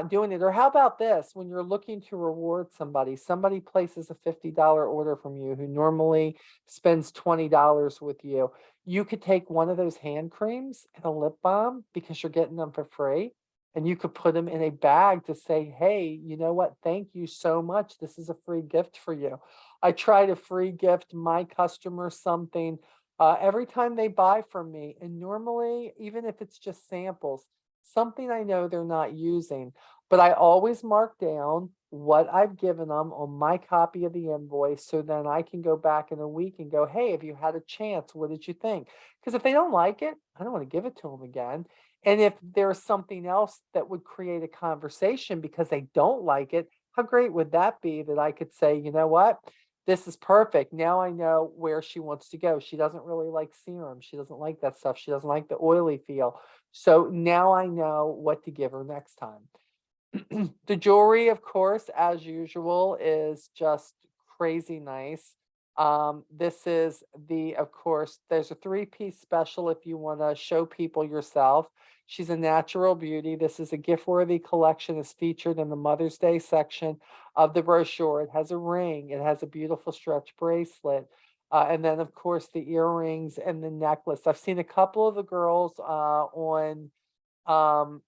doing it. Or how about this? When you're looking to reward somebody, somebody places a $50 order from you who normally spends $20 with you. You could take one of those hand creams and a lip balm because you're getting them for free. And you could put them in a bag to say, hey, you know what? Thank you so much. This is a free gift for you. I try to free gift my customers something every time they buy from me. And normally, even if it's just samples, something I know they're not using, but I always mark down what I've given them on my copy of the invoice so then I can go back in a week and go, hey, have you had a chance? What did you think? Because if they don't like it, I don't want to give it to them again. And if there's something else that would create a conversation because they don't like it, how great would that be that I could say, you know what? This is perfect. Now I know where she wants to go. She doesn't really like serum. She doesn't like that stuff. She doesn't like the oily feel. So now I know what to give her next time. The jewelry, of course, as usual, is just crazy nice. This is of course, there's a three-piece special if you want to show people yourself. She's a natural beauty. This is a gift-worthy collection is featured in the Mother's Day section of the brochure. It has a ring, it has a beautiful stretch bracelet, and then of course the earrings and the necklace. I've seen a couple of the girls on um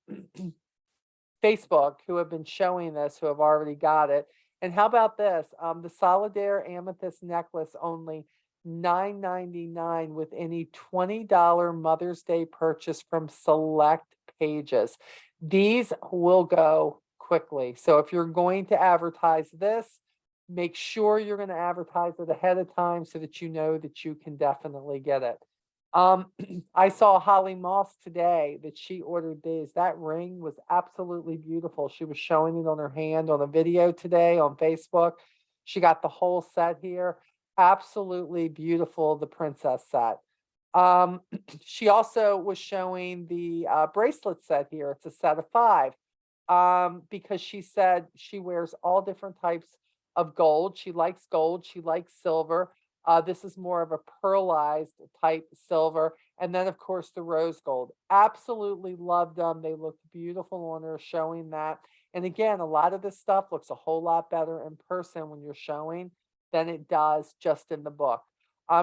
Facebook who have been showing this, who have already got it. And how about this? The Solitaire Amethyst necklace only $9.99 with any $20 Mother's Day purchase from select pages. These will go quickly. So if you're going to advertise this, make sure you're going to advertise it ahead of time so that you know that you can definitely get it. Um, I saw Holly Moss today that she ordered these. That ring was absolutely beautiful. She was showing it on her hand on a video today on Facebook. She got the whole set here. Absolutely beautiful, the princess set. Um, she also was showing the bracelet set here. It's a set of five. Because she said she wears all different types of gold. She likes gold, she likes silver. This is more of a pearlized type silver. And then, of course, the rose gold. Absolutely loved them. They looked beautiful on her, showing that. And again, a lot of this stuff looks a whole lot better in person when you're showing than it does just in the book.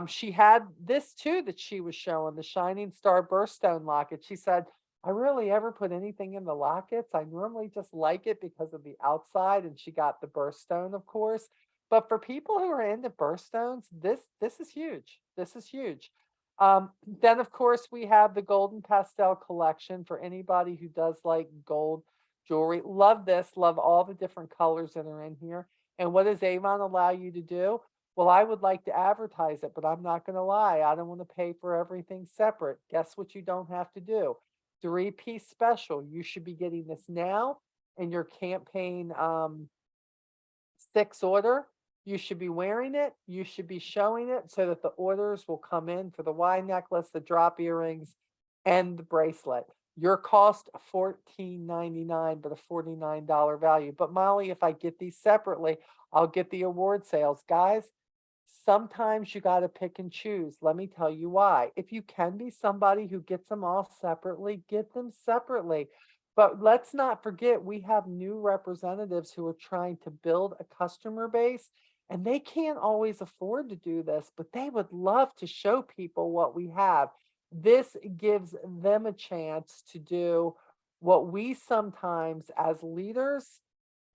She had this too that she was showing, the Shining Star Birthstone locket. She said, I rarely ever put anything in the lockets. I normally just like it because of the outside, and she got the birthstone, of course. But for people who are into birthstones, this is huge. This is huge. Then of course we have the Golden Pastel collection for anybody who does like gold jewelry. Love this. Love all the different colors that are in here. And what does Avon allow you to do? Well, I would like to advertise it, but I'm not going to lie. I don't want to pay for everything separate. Guess what you don't have to do? Three-piece special. You should be getting this now in your campaign 6 order, you should be wearing it. You should be showing it so that the orders will come in for the Y necklace, the drop earrings, and the bracelet. Your cost $14.99, but a $49 value. But Molly, if I get these separately, I'll get the award sales. Guys, sometimes you got to pick and choose. Let me tell you why. If you can be somebody who gets them all separately, get them separately. But let's not forget, we have new representatives who are trying to build a customer base, and they can't always afford to do this, but they would love to show people what we have. This gives them a chance to do what we sometimes, as leaders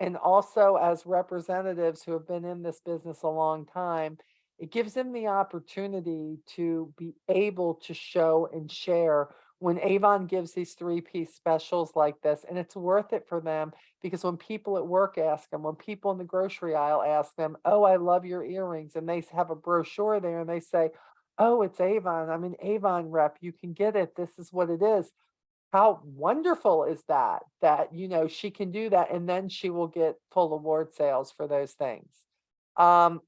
and also as representatives who have been in this business a long time, it gives them the opportunity to be able to show and share when Avon gives these three-piece specials like this, and it's worth it for them because when people at work ask them, when people in the grocery aisle ask them, "Oh, I love your earrings," and they have a brochure there and they say, "Oh, it's Avon. I'm an Avon rep. You can get it. This is what it is." How wonderful is that? That, she can do that and then she will get full award sales for those things. Um,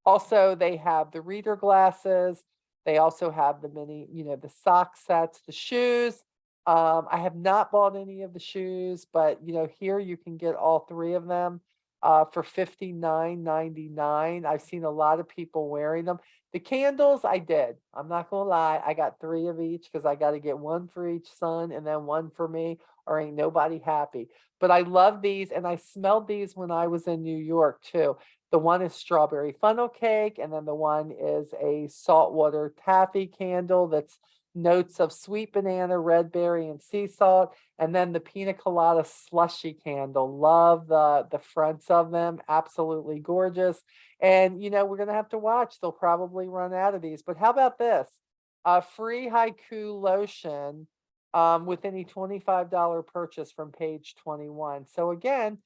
Also, they have the reader glasses. They also have the mini, the sock sets, the shoes. I have not bought any of the shoes, but here you can get all three of them for $59.99. I've seen a lot of people wearing them. The candles, I did. I'm not gonna lie. I got three of each because I got to get one for each son and then one for me, or ain't nobody happy. But I love these, and I smelled these when I was in New York too. The one is strawberry funnel cake, and then the one is a saltwater taffy candle that's notes of sweet banana, red berry, and sea salt. And then the pina colada slushy candle. Love the fronts of them. Absolutely gorgeous. And we're gonna have to watch. They'll probably run out of these. But how about this? A free haiku lotion with any $25 purchase from page 21. So again,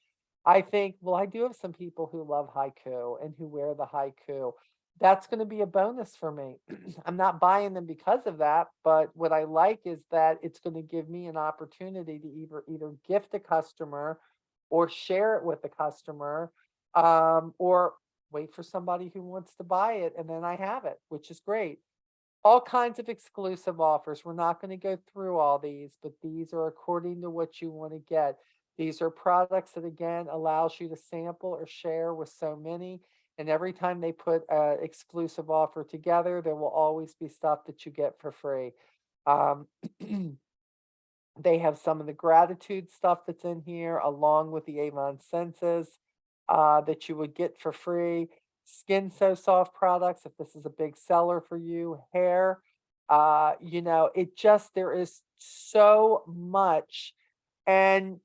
I think, well, I do have some people who love haiku and who wear the haiku. That's going to be a bonus for me. I'm not buying them because of that, but what I like is that it's going to give me an opportunity to either gift a customer or share it with the customer, or wait for somebody who wants to buy it and then I have it, which is great. All kinds of exclusive offers. We're not going to go through all these, but these are according to what you want to get. These are products that again allows you to sample or share with so many. And every time they put a exclusive offer together, there will always be stuff that you get for free. Um, they have some of the gratitude stuff that's in here, along with the Avon Senses that you would get for free. Skin So Soft products, if this is a big seller for you, hair, there is so much. And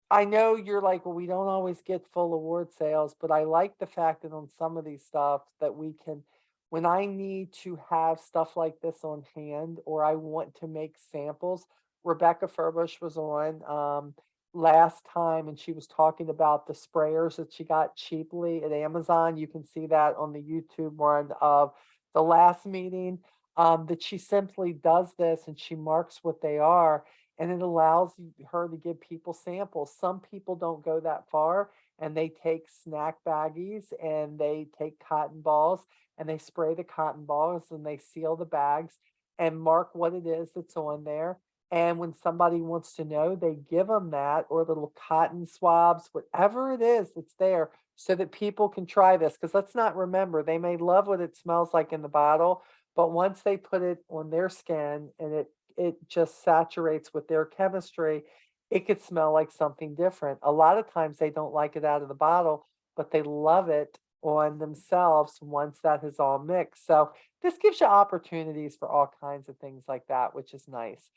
I know you're like, well, we don't always get full award sales, but I like the fact that on some of these stuff that we can, when I need to have stuff like this on hand or I want to make samples. Rebecca Furbush was on last time and she was talking about the sprayers that she got cheaply at Amazon. You can see that on the YouTube one of the last meeting. That she simply does this and she marks what they are and it allows her to give people samples. Some people don't go that far and they take snack baggies and they take cotton balls and they spray the cotton balls and they seal the bags and mark what it is that's on there. And when somebody wants to know, they give them that or little cotton swabs, whatever it is that's there so that people can try this. Because let's not remember, they may love what it smells like in the bottle, but once they put it on their skin and it just saturates with their chemistry, it could smell like something different. A lot of times they don't like it out of the bottle, but they love it on themselves once that has all mixed. So this gives you opportunities for all kinds of things like that, which is nice.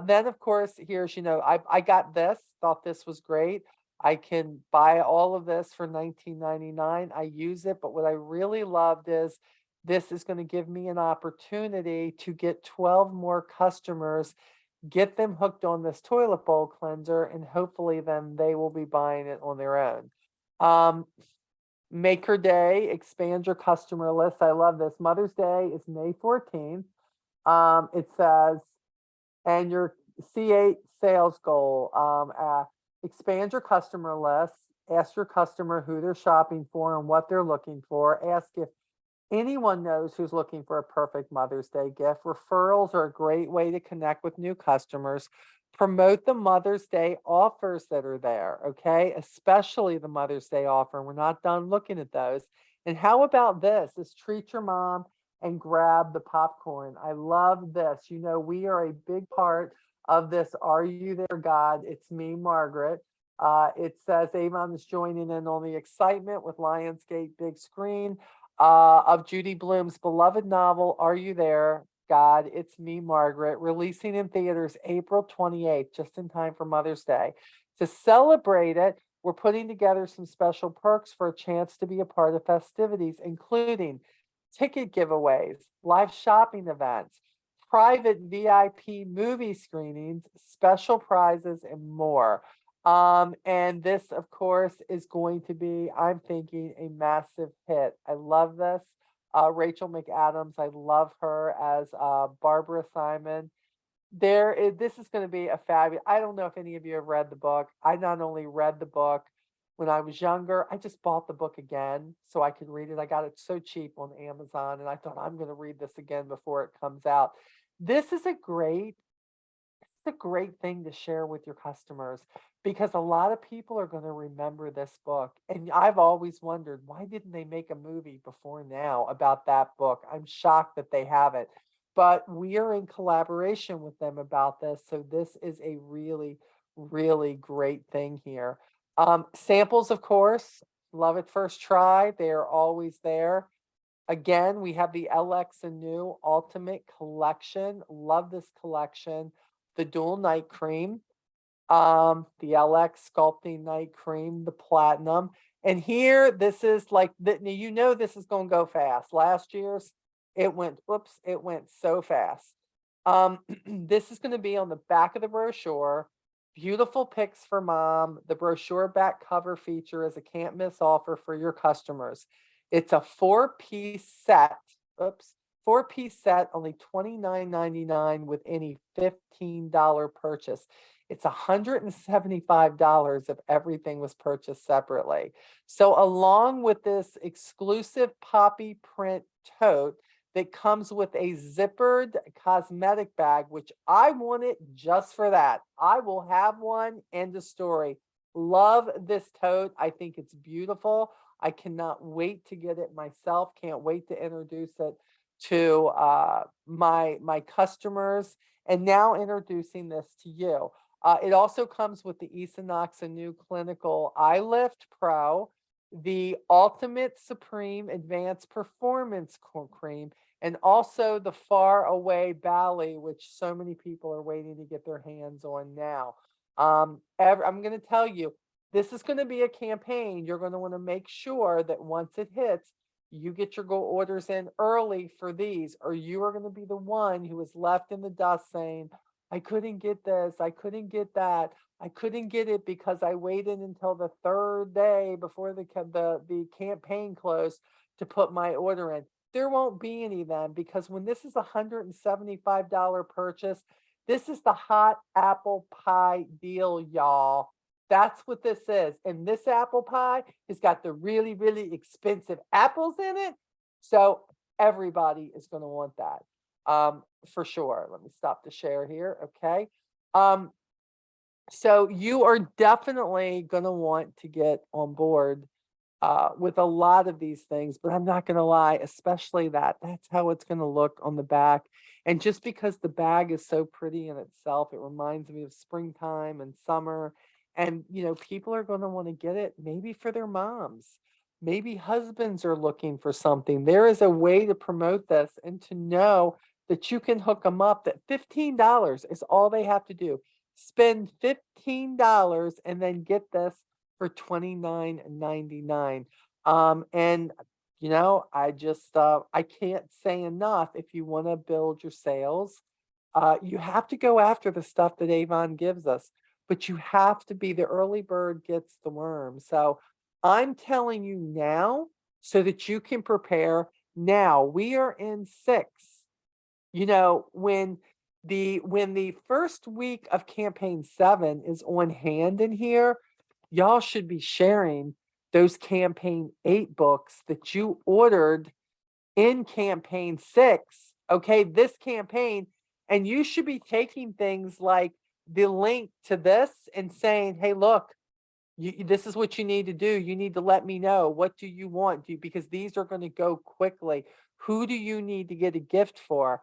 Then of course, here's, I got this, thought this was great. I can buy all of this for $19.99. I use it, but what I really loved is this is going to give me an opportunity to get 12 more customers, get them hooked on this toilet bowl cleanser, and hopefully then they will be buying it on their own. Maker Day, expand your customer list. I love this. Mother's Day is May 14th. It says, and your C8 sales goal, expand your customer list, ask your customer who they're shopping for and what they're looking for, ask if anyone knows who's looking for a perfect Mother's Day gift. Referrals are a great way to connect with new customers. Promote the Mother's Day offers that are there, okay? Especially the Mother's Day offer. We're not done looking at those. And how about this? Is treat your mom and grab the popcorn. I love this. You know, we are a big part of this Are You There, God? It's me, Margaret. It says Avon is joining in on the excitement with Lionsgate Big Screen of Judy Blume's beloved novel, Are You There, God? It's Me, Margaret, releasing in theaters April 28th, just in time for Mother's Day. To celebrate it, we're putting together some special perks for a chance to be a part of festivities, including ticket giveaways, live shopping events, private VIP movie screenings, special prizes, and more. And this, of course, is going to be, I'm thinking, a massive hit. I love this. Rachel McAdams, I love her as Barbara Simon. This is going to be a fabulous. I don't know if any of you have read the book. I not only read the book when I was younger, I just bought the book again so I could read it. I got it so cheap on Amazon, and I thought I'm going to read this again before it comes out. This is a great It's a great thing to share with your customers because a lot of people are going to remember this book. And I've always wondered, why didn't they make a movie before now about that book? I'm shocked that they haven't. But we are in collaboration with them about this. So this is a really, really great thing here. Samples, of course, love at first try. They are always there. Again, we have the LX and New Ultimate Collection. Love this collection. The Dual Night Cream, the LX Sculpting Night Cream, the Platinum. And here, this is like, you know this is going to go fast. Last year's, it went so fast. This is going to be on the back of the brochure. Beautiful pics for mom. The brochure back cover feature is a can't miss offer for your customers. It's a four-piece set. Oops. Four-piece set, only $29.99 with any $15 purchase. It's $175 if everything was purchased separately. So along with this exclusive poppy print tote that comes with a zippered cosmetic bag, which I want it just for that. I will have one, end of story. Love this tote. I think it's beautiful. I cannot wait to get it myself. Can't wait to introduce it to my customers, and now introducing this to you. It also comes with the Esonox New Clinical Eye Lift Pro, the Ultimate Supreme Advanced Performance Cream, and also the Far Away Bali, which so many people are waiting to get their hands on now. I'm going to tell you, this is going to be a campaign. You're going to want to make sure that once it hits, you get your go orders in early for these, or you are going to be the one who is left in the dust saying, I couldn't get this, I couldn't get that, I couldn't get it because I waited until the third day before the campaign closed to put my order in. There won't be any then, because when this is a $175 purchase, this is the hot apple pie deal, y'all. That's what this is. And this apple pie has got the really, really expensive apples in it. So everybody is going to want that for sure. Let me stop the share here. Okay. So you are definitely going to want to get on board with a lot of these things, but I'm not going to lie, especially that's how it's going to look on the back. And just because the bag is so pretty in itself, it reminds me of springtime and summer. And, you know, people are going to want to get it maybe for their moms. Maybe husbands are looking for something. There is a way to promote this and to know that you can hook them up, that $15 is all they have to do. Spend $15 and then get this for $29.99. And you know, I can't say enough. If you want to build your sales, you have to go after the stuff that Avon gives us, but you have to be the early bird gets the worm. So I'm telling you now so that you can prepare now. We are in 6. You know, when when the first week of campaign 7 is on hand in here, y'all should be sharing those campaign 8 books that you ordered in campaign 6, okay, this campaign, and you should be taking things like the link to this and saying, "Hey, look, this is what you need to do. You need to let me know. What do you want? Because these are going to go quickly. Who do you need to get a gift for?"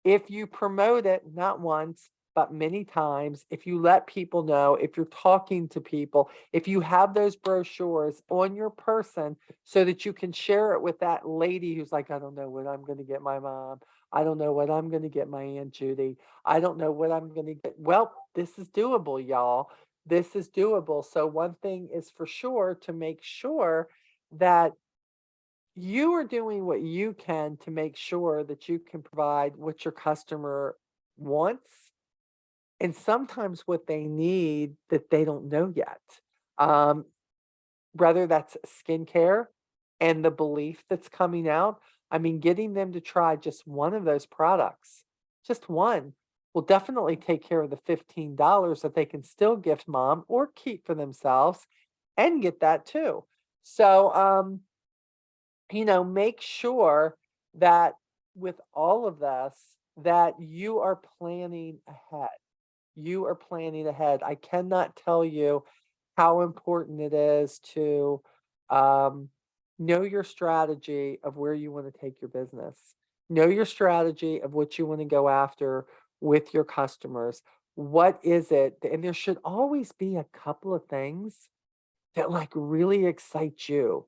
If you promote it, not once, but many times, if you let people know, if you're talking to people, if you have those brochures on your person so that you can share it with that lady who's like, I don't know what I'm going to get my mom. I don't know what I'm going to get my Aunt Judy. I don't know what I'm going to get. Well, this is doable, y'all. This is doable. So, one thing is for sure to make sure that you are doing what you can to make sure that you can provide what your customer wants and sometimes what they need that they don't know yet. Um, Whether that's skincare and the belief that's coming out. I mean, getting them to try just one of those products, just one, will definitely take care of the $15 that they can still gift mom or keep for themselves and get that too. So, make sure that with all of this, that you are planning ahead. You are planning ahead. I cannot tell you how important it is to um, know your strategy of where you want to take your business. Know your strategy of what you want to go after with your customers. What is it? And there should always be a couple of things that like really excites you.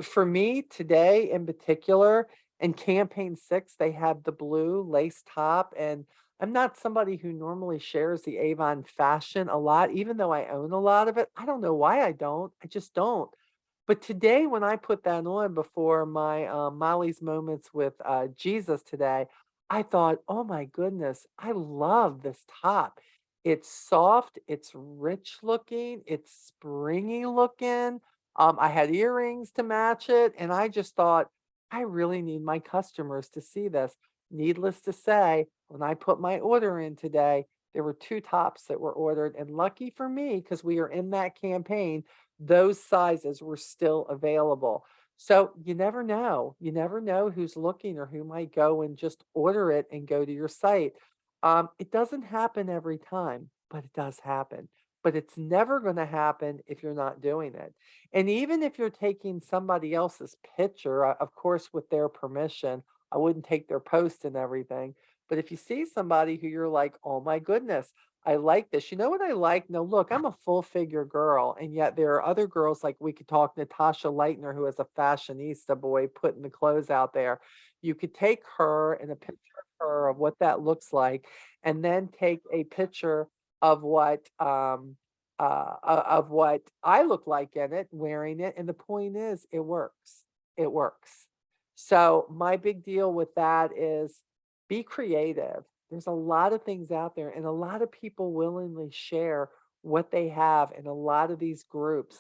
For me today in particular, in campaign 6, they have the blue lace top, and I'm not somebody who normally shares the Avon fashion a lot, even though I own a lot of it. I don't know why I don't. I just don't. But today, when I put that on before my Molly's Moments with Jesus today, I thought, oh my goodness, I love this top. It's soft, it's rich looking, it's springy looking. I had earrings to match it, and I just thought, I really need my customers to see this. Needless to say, when I put my order in today, there were 2 tops that were ordered, and lucky for me, because we are in that campaign, those sizes were still available. So you never know. You never know who's looking or who might go and just order it and go to your site. It doesn't happen every time, but it does happen. But it's never going to happen if you're not doing it. And even if you're taking somebody else's picture, of course, with their permission, I wouldn't take their post and everything. But if you see somebody who you're like, oh my goodness, I like this. You know what I like? No, look, I'm a full figure girl. And yet there are other girls like we could talk Natasha Leitner, who is a fashionista boy putting the clothes out there. You could take her and a picture of her of what that looks like, and then take a picture of what I look like in it, wearing it. And the point is it works. It works. So my big deal with that is be creative. There's a lot of things out there, and a lot of people willingly share what they have in a lot of these groups.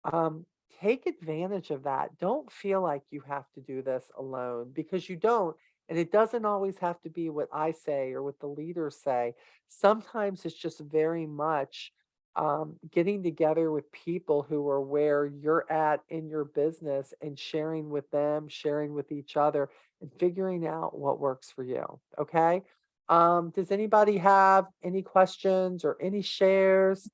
Um, Take advantage of that. Don't feel like you have to do this alone because you don't. And it doesn't always have to be what I say or what the leaders say. Sometimes it's just very much getting together with people who are where you're at in your business and sharing with them, sharing with each other, and figuring out what works for you. Okay. Does anybody have any questions or any shares?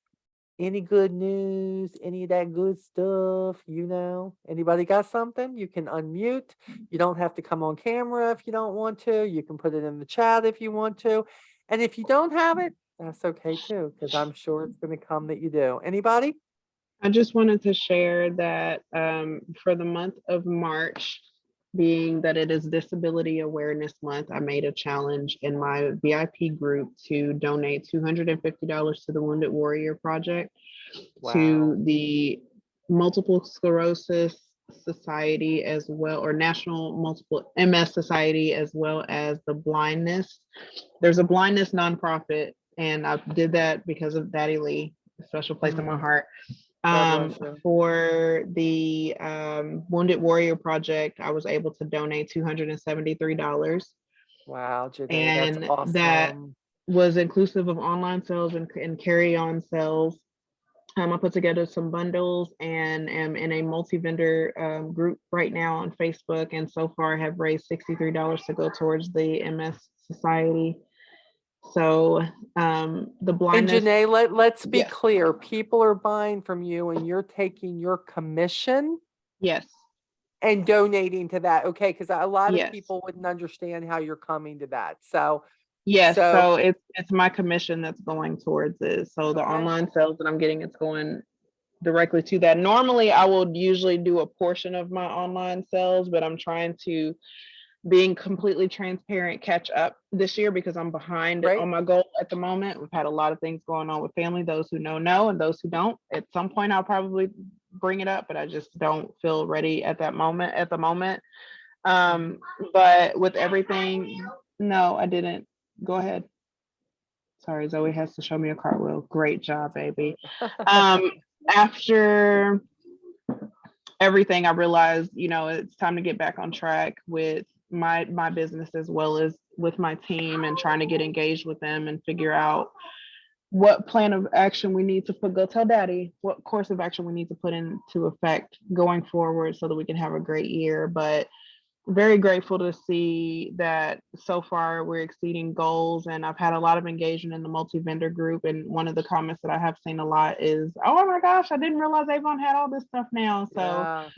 Any good news? Any of that good stuff? Anybody got something? You can unmute. You don't have to come on camera if you don't want to. You can put it in the chat if you want to. And if you don't have it, that's okay too, because I'm sure it's going to come that you do. Anybody? I just wanted to share that for the month of March, being that it is Disability Awareness Month, I made a challenge in my VIP group to donate $250 to the Wounded Warrior Project, Wow. to the Multiple Sclerosis Society as well, or National Multiple MS Society, as well as the blindness. There's a blindness nonprofit, and I did that because of Daddy Lee, a special place in my heart. God bless you. For the Wounded Warrior Project, I was able to donate $273. Wow, Janae, that's And that awesome. was inclusive of online sales and carry-on sales. I put together some bundles and am in a multi-vendor group right now on Facebook, and so far have raised $63 to go towards the MS Society. So the And blindness, Janae, let's be yes, clear, people are buying from you and you're taking your commission yes, and donating to that, okay? Because a lot of yes, people wouldn't understand how you're coming to that. So, yes. so, So it's my commission that's going towards it. So the okay, online sales that I'm getting, it's going directly to that. Normally, I will usually do a portion of my online sales, but I'm trying to, being completely transparent, catch up this year because I'm behind great. on my goal at the moment. We've had a lot of things going on with family. Those who know, and those who don't. At some point, I'll probably bring it up, but I just don't feel ready at that moment. At the moment, but with everything, no, I didn't. Go ahead. Sorry, Zoe has to show me a cartwheel. Great job, baby. After everything, I realized, it's time to get back on track with my business as well as with my team, and trying to get engaged with them and figure out what plan of action we need to put, go tell daddy, what course of action we need to put into effect going forward so that we can have a great year. But very grateful to see that so far we're exceeding goals, and I've had a lot of engagement in the multi-vendor group, and one of the comments that I have seen a lot is, oh my gosh, I didn't realize Avon had all this stuff now. So Yeah,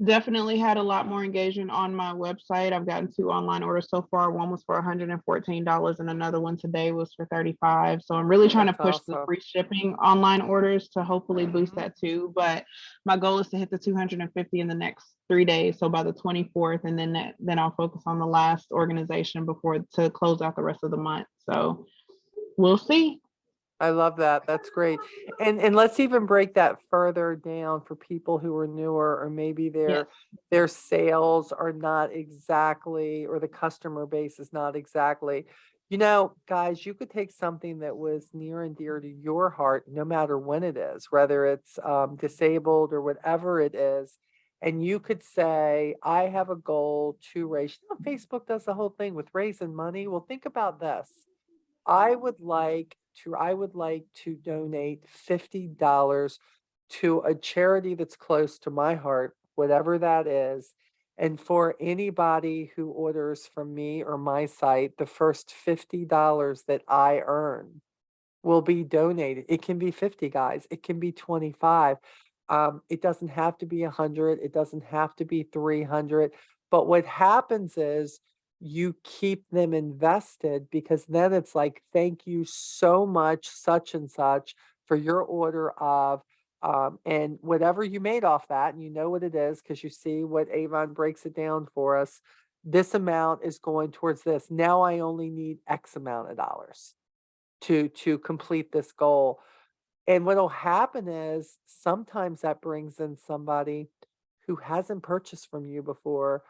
definitely had a lot more engagement on my website. I've gotten 2 online orders so far. One was for $114 and another one today was for $35. So I'm really trying to that's push the awesome. free shipping online orders to hopefully boost Mhm. that too. But my goal is to hit the 250 in the next 3 days. So by the 24th, and then I'll focus on the last organization before to close out the rest of the month. So we'll see. I love that. That's great. And let's even break that further down for people who are newer, or maybe Yes. their sales are not exactly, or the customer base is not exactly. Guys, you could take something that was near and dear to your heart, no matter when it is, whether it's disabled or whatever it is, and you could say, I have a goal to raise. Facebook does the whole thing with raising money. Well, think about this. I would like to donate $50 to a charity that's close to my heart, whatever that is. And for anybody who orders from me or my site, the first $50 that I earn will be donated. It can be 50, guys. It can be 25. It doesn't have to be 100. It doesn't have to be 300. But what happens is you keep them invested, because then it's like, thank you so much, such and such, for your order of, and whatever you made off that, and you know what it is because you see what Avon breaks it down for us. This amount is going towards this. Now I only need X amount of dollars to complete this goal. And what'll happen is sometimes that brings in somebody who hasn't purchased from you before,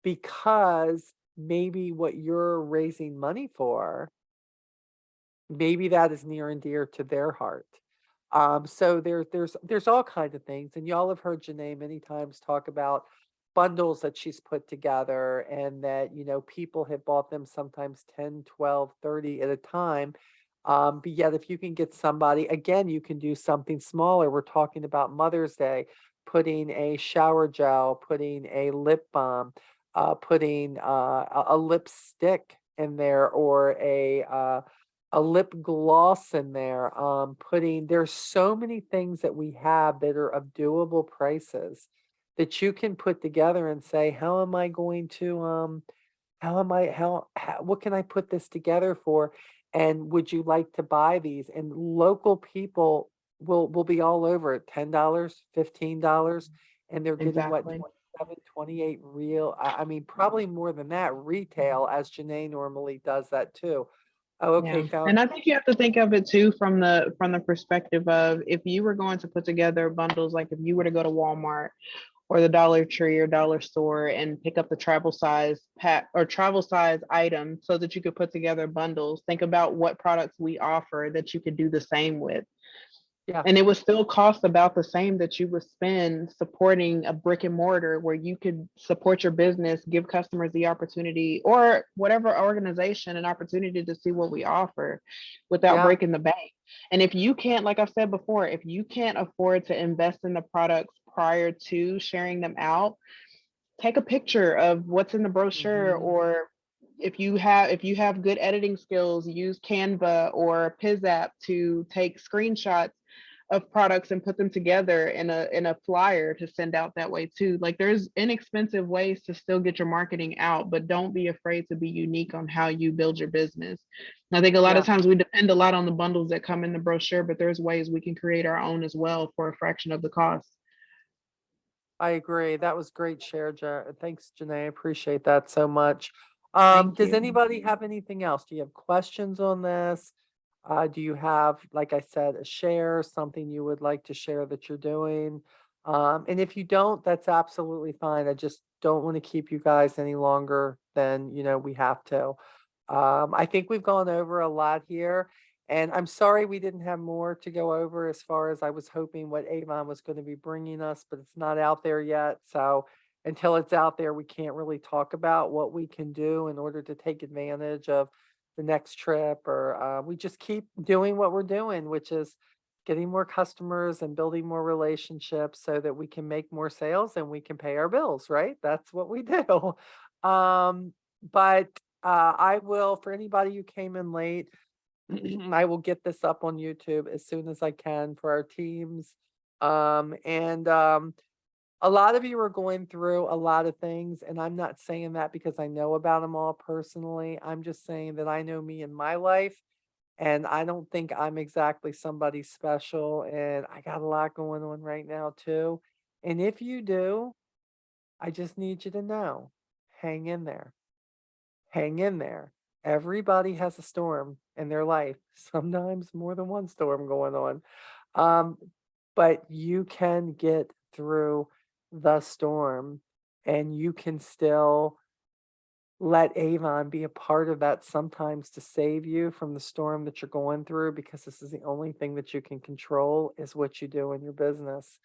because maybe what you're raising money for, maybe that is near and dear to their heart. So there's all kinds of things, and y'all have heard Janae many times talk about bundles that she's put together, and that people have bought them sometimes 10, 12, 30 at a time. But yet if you can get somebody, again, you can do something smaller. We're talking about Mother's Day, putting a shower gel, putting a lip balm, putting a lipstick in there, or a lip gloss in there, there's so many things that we have that are of doable prices that you can put together and say, how am I going to, what can I put this together for? And would you like to buy these? And local people will be all over it, $10, $15, and they're getting what, Exactly. 27, 28 real, I mean, probably more than that retail, as Janae normally does that too. Oh, okay, Yeah. found. And I think you have to think of it too from the perspective of, if you were going to put together bundles, like if you were to go to Walmart or the Dollar Tree or dollar store and pick up the travel size pack or travel size item so that you could put together bundles, think about what products we offer that you could do the same with. Yeah. And it would still cost about the same that you would spend supporting a brick and mortar where you could support your business, give customers the opportunity, or whatever organization an opportunity to see what we offer without Yeah. breaking the bank. And if you can't, like I've said before, if you can't afford to invest in the products prior to sharing them out, take a picture of what's in the brochure, Mhm. or if you have good editing skills, use Canva or PizApp to take screenshots of products and put them together in a flyer to send out that way too. Like, there's inexpensive ways to still get your marketing out, but don't be afraid to be unique on how you build your business. And I think a lot of Yeah. times we depend a lot on the bundles that come in the brochure, but there's ways we can create our own as well for a fraction of the cost. I agree. That was great share, thanks, Janae. I appreciate that so much. Thank Does you. anybody have anything else? Do you have questions on this? Do you have, like I said, a share, something you would like to share that you're doing? And if you don't, that's absolutely fine. I just don't want to keep you guys any longer than, we have to. I think we've gone over a lot here. And I'm sorry we didn't have more to go over as far as I was hoping what Avon was going to be bringing us, but it's not out there yet. So until it's out there, we can't really talk about what we can do in order to take advantage of the next trip, or we just keep doing what we're doing, which is getting more customers and building more relationships so that we can make more sales and we can pay our bills, right? That's what we do. But I will, for anybody who came in late, I will get this up on YouTube as soon as I can for our teams. And a lot of you are going through a lot of things, and I'm not saying that because I know about them all personally. I'm just saying that I know me in my life, and I don't think I'm exactly somebody special. And I got a lot going on right now, too. And if you do, I just need you to know, hang in there. Hang in there. Everybody has a storm in their life, sometimes more than one storm going on. Um, but you can get through the storm, and you can still let Avon be a part of that sometimes to save you from the storm that you're going through, because this is the only thing that you can control is what you do in your business.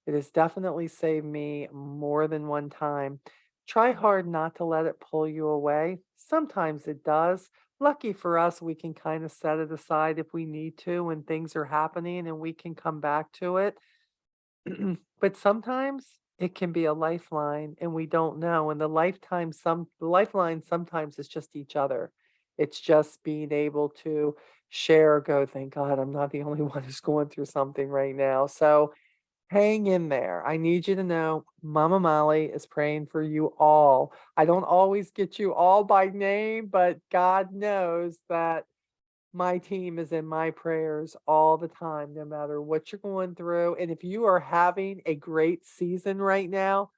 It has definitely saved me more than one time. Try hard not to let it pull you away. Sometimes it does. Lucky for us, we can kind of set it aside if we need to when things are happening, and we can come back to it. But sometimes it can be a lifeline and we don't know. And the lifeline sometimes is just each other. It's just being able to share, go, thank God I'm not the only one who's going through something right now. So hang in there. I need you to know Mama Molly is praying for you all. I don't always get you all by name, but God knows that my team is in my prayers all the time, no matter what you're going through. And if you are having a great season right now,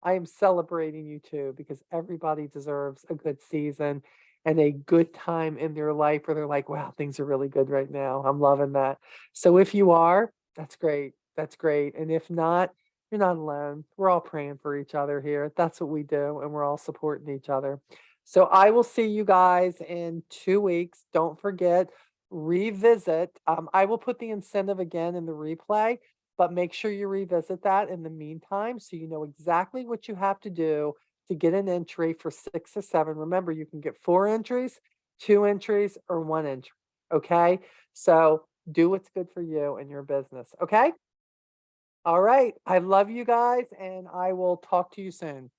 I am celebrating you too, because everybody deserves a good season and a good time in their life where they're like, wow, things are really good right now. I'm loving that. So if you are, that's great. That's great. And if not, you're not alone. We're all praying for each other here. That's what we do. And we're all supporting each other. So I will see you guys in 2 weeks. Don't forget, revisit. I will put the incentive again in the replay, but make sure you revisit that in the meantime so you know exactly what you have to do to get an entry for 6 or 7. Remember, you can get 4 entries, 2 entries, or 1 entry. Okay? So do what's good for you and your business. Okay? All right. I love you guys, and I will talk to you soon.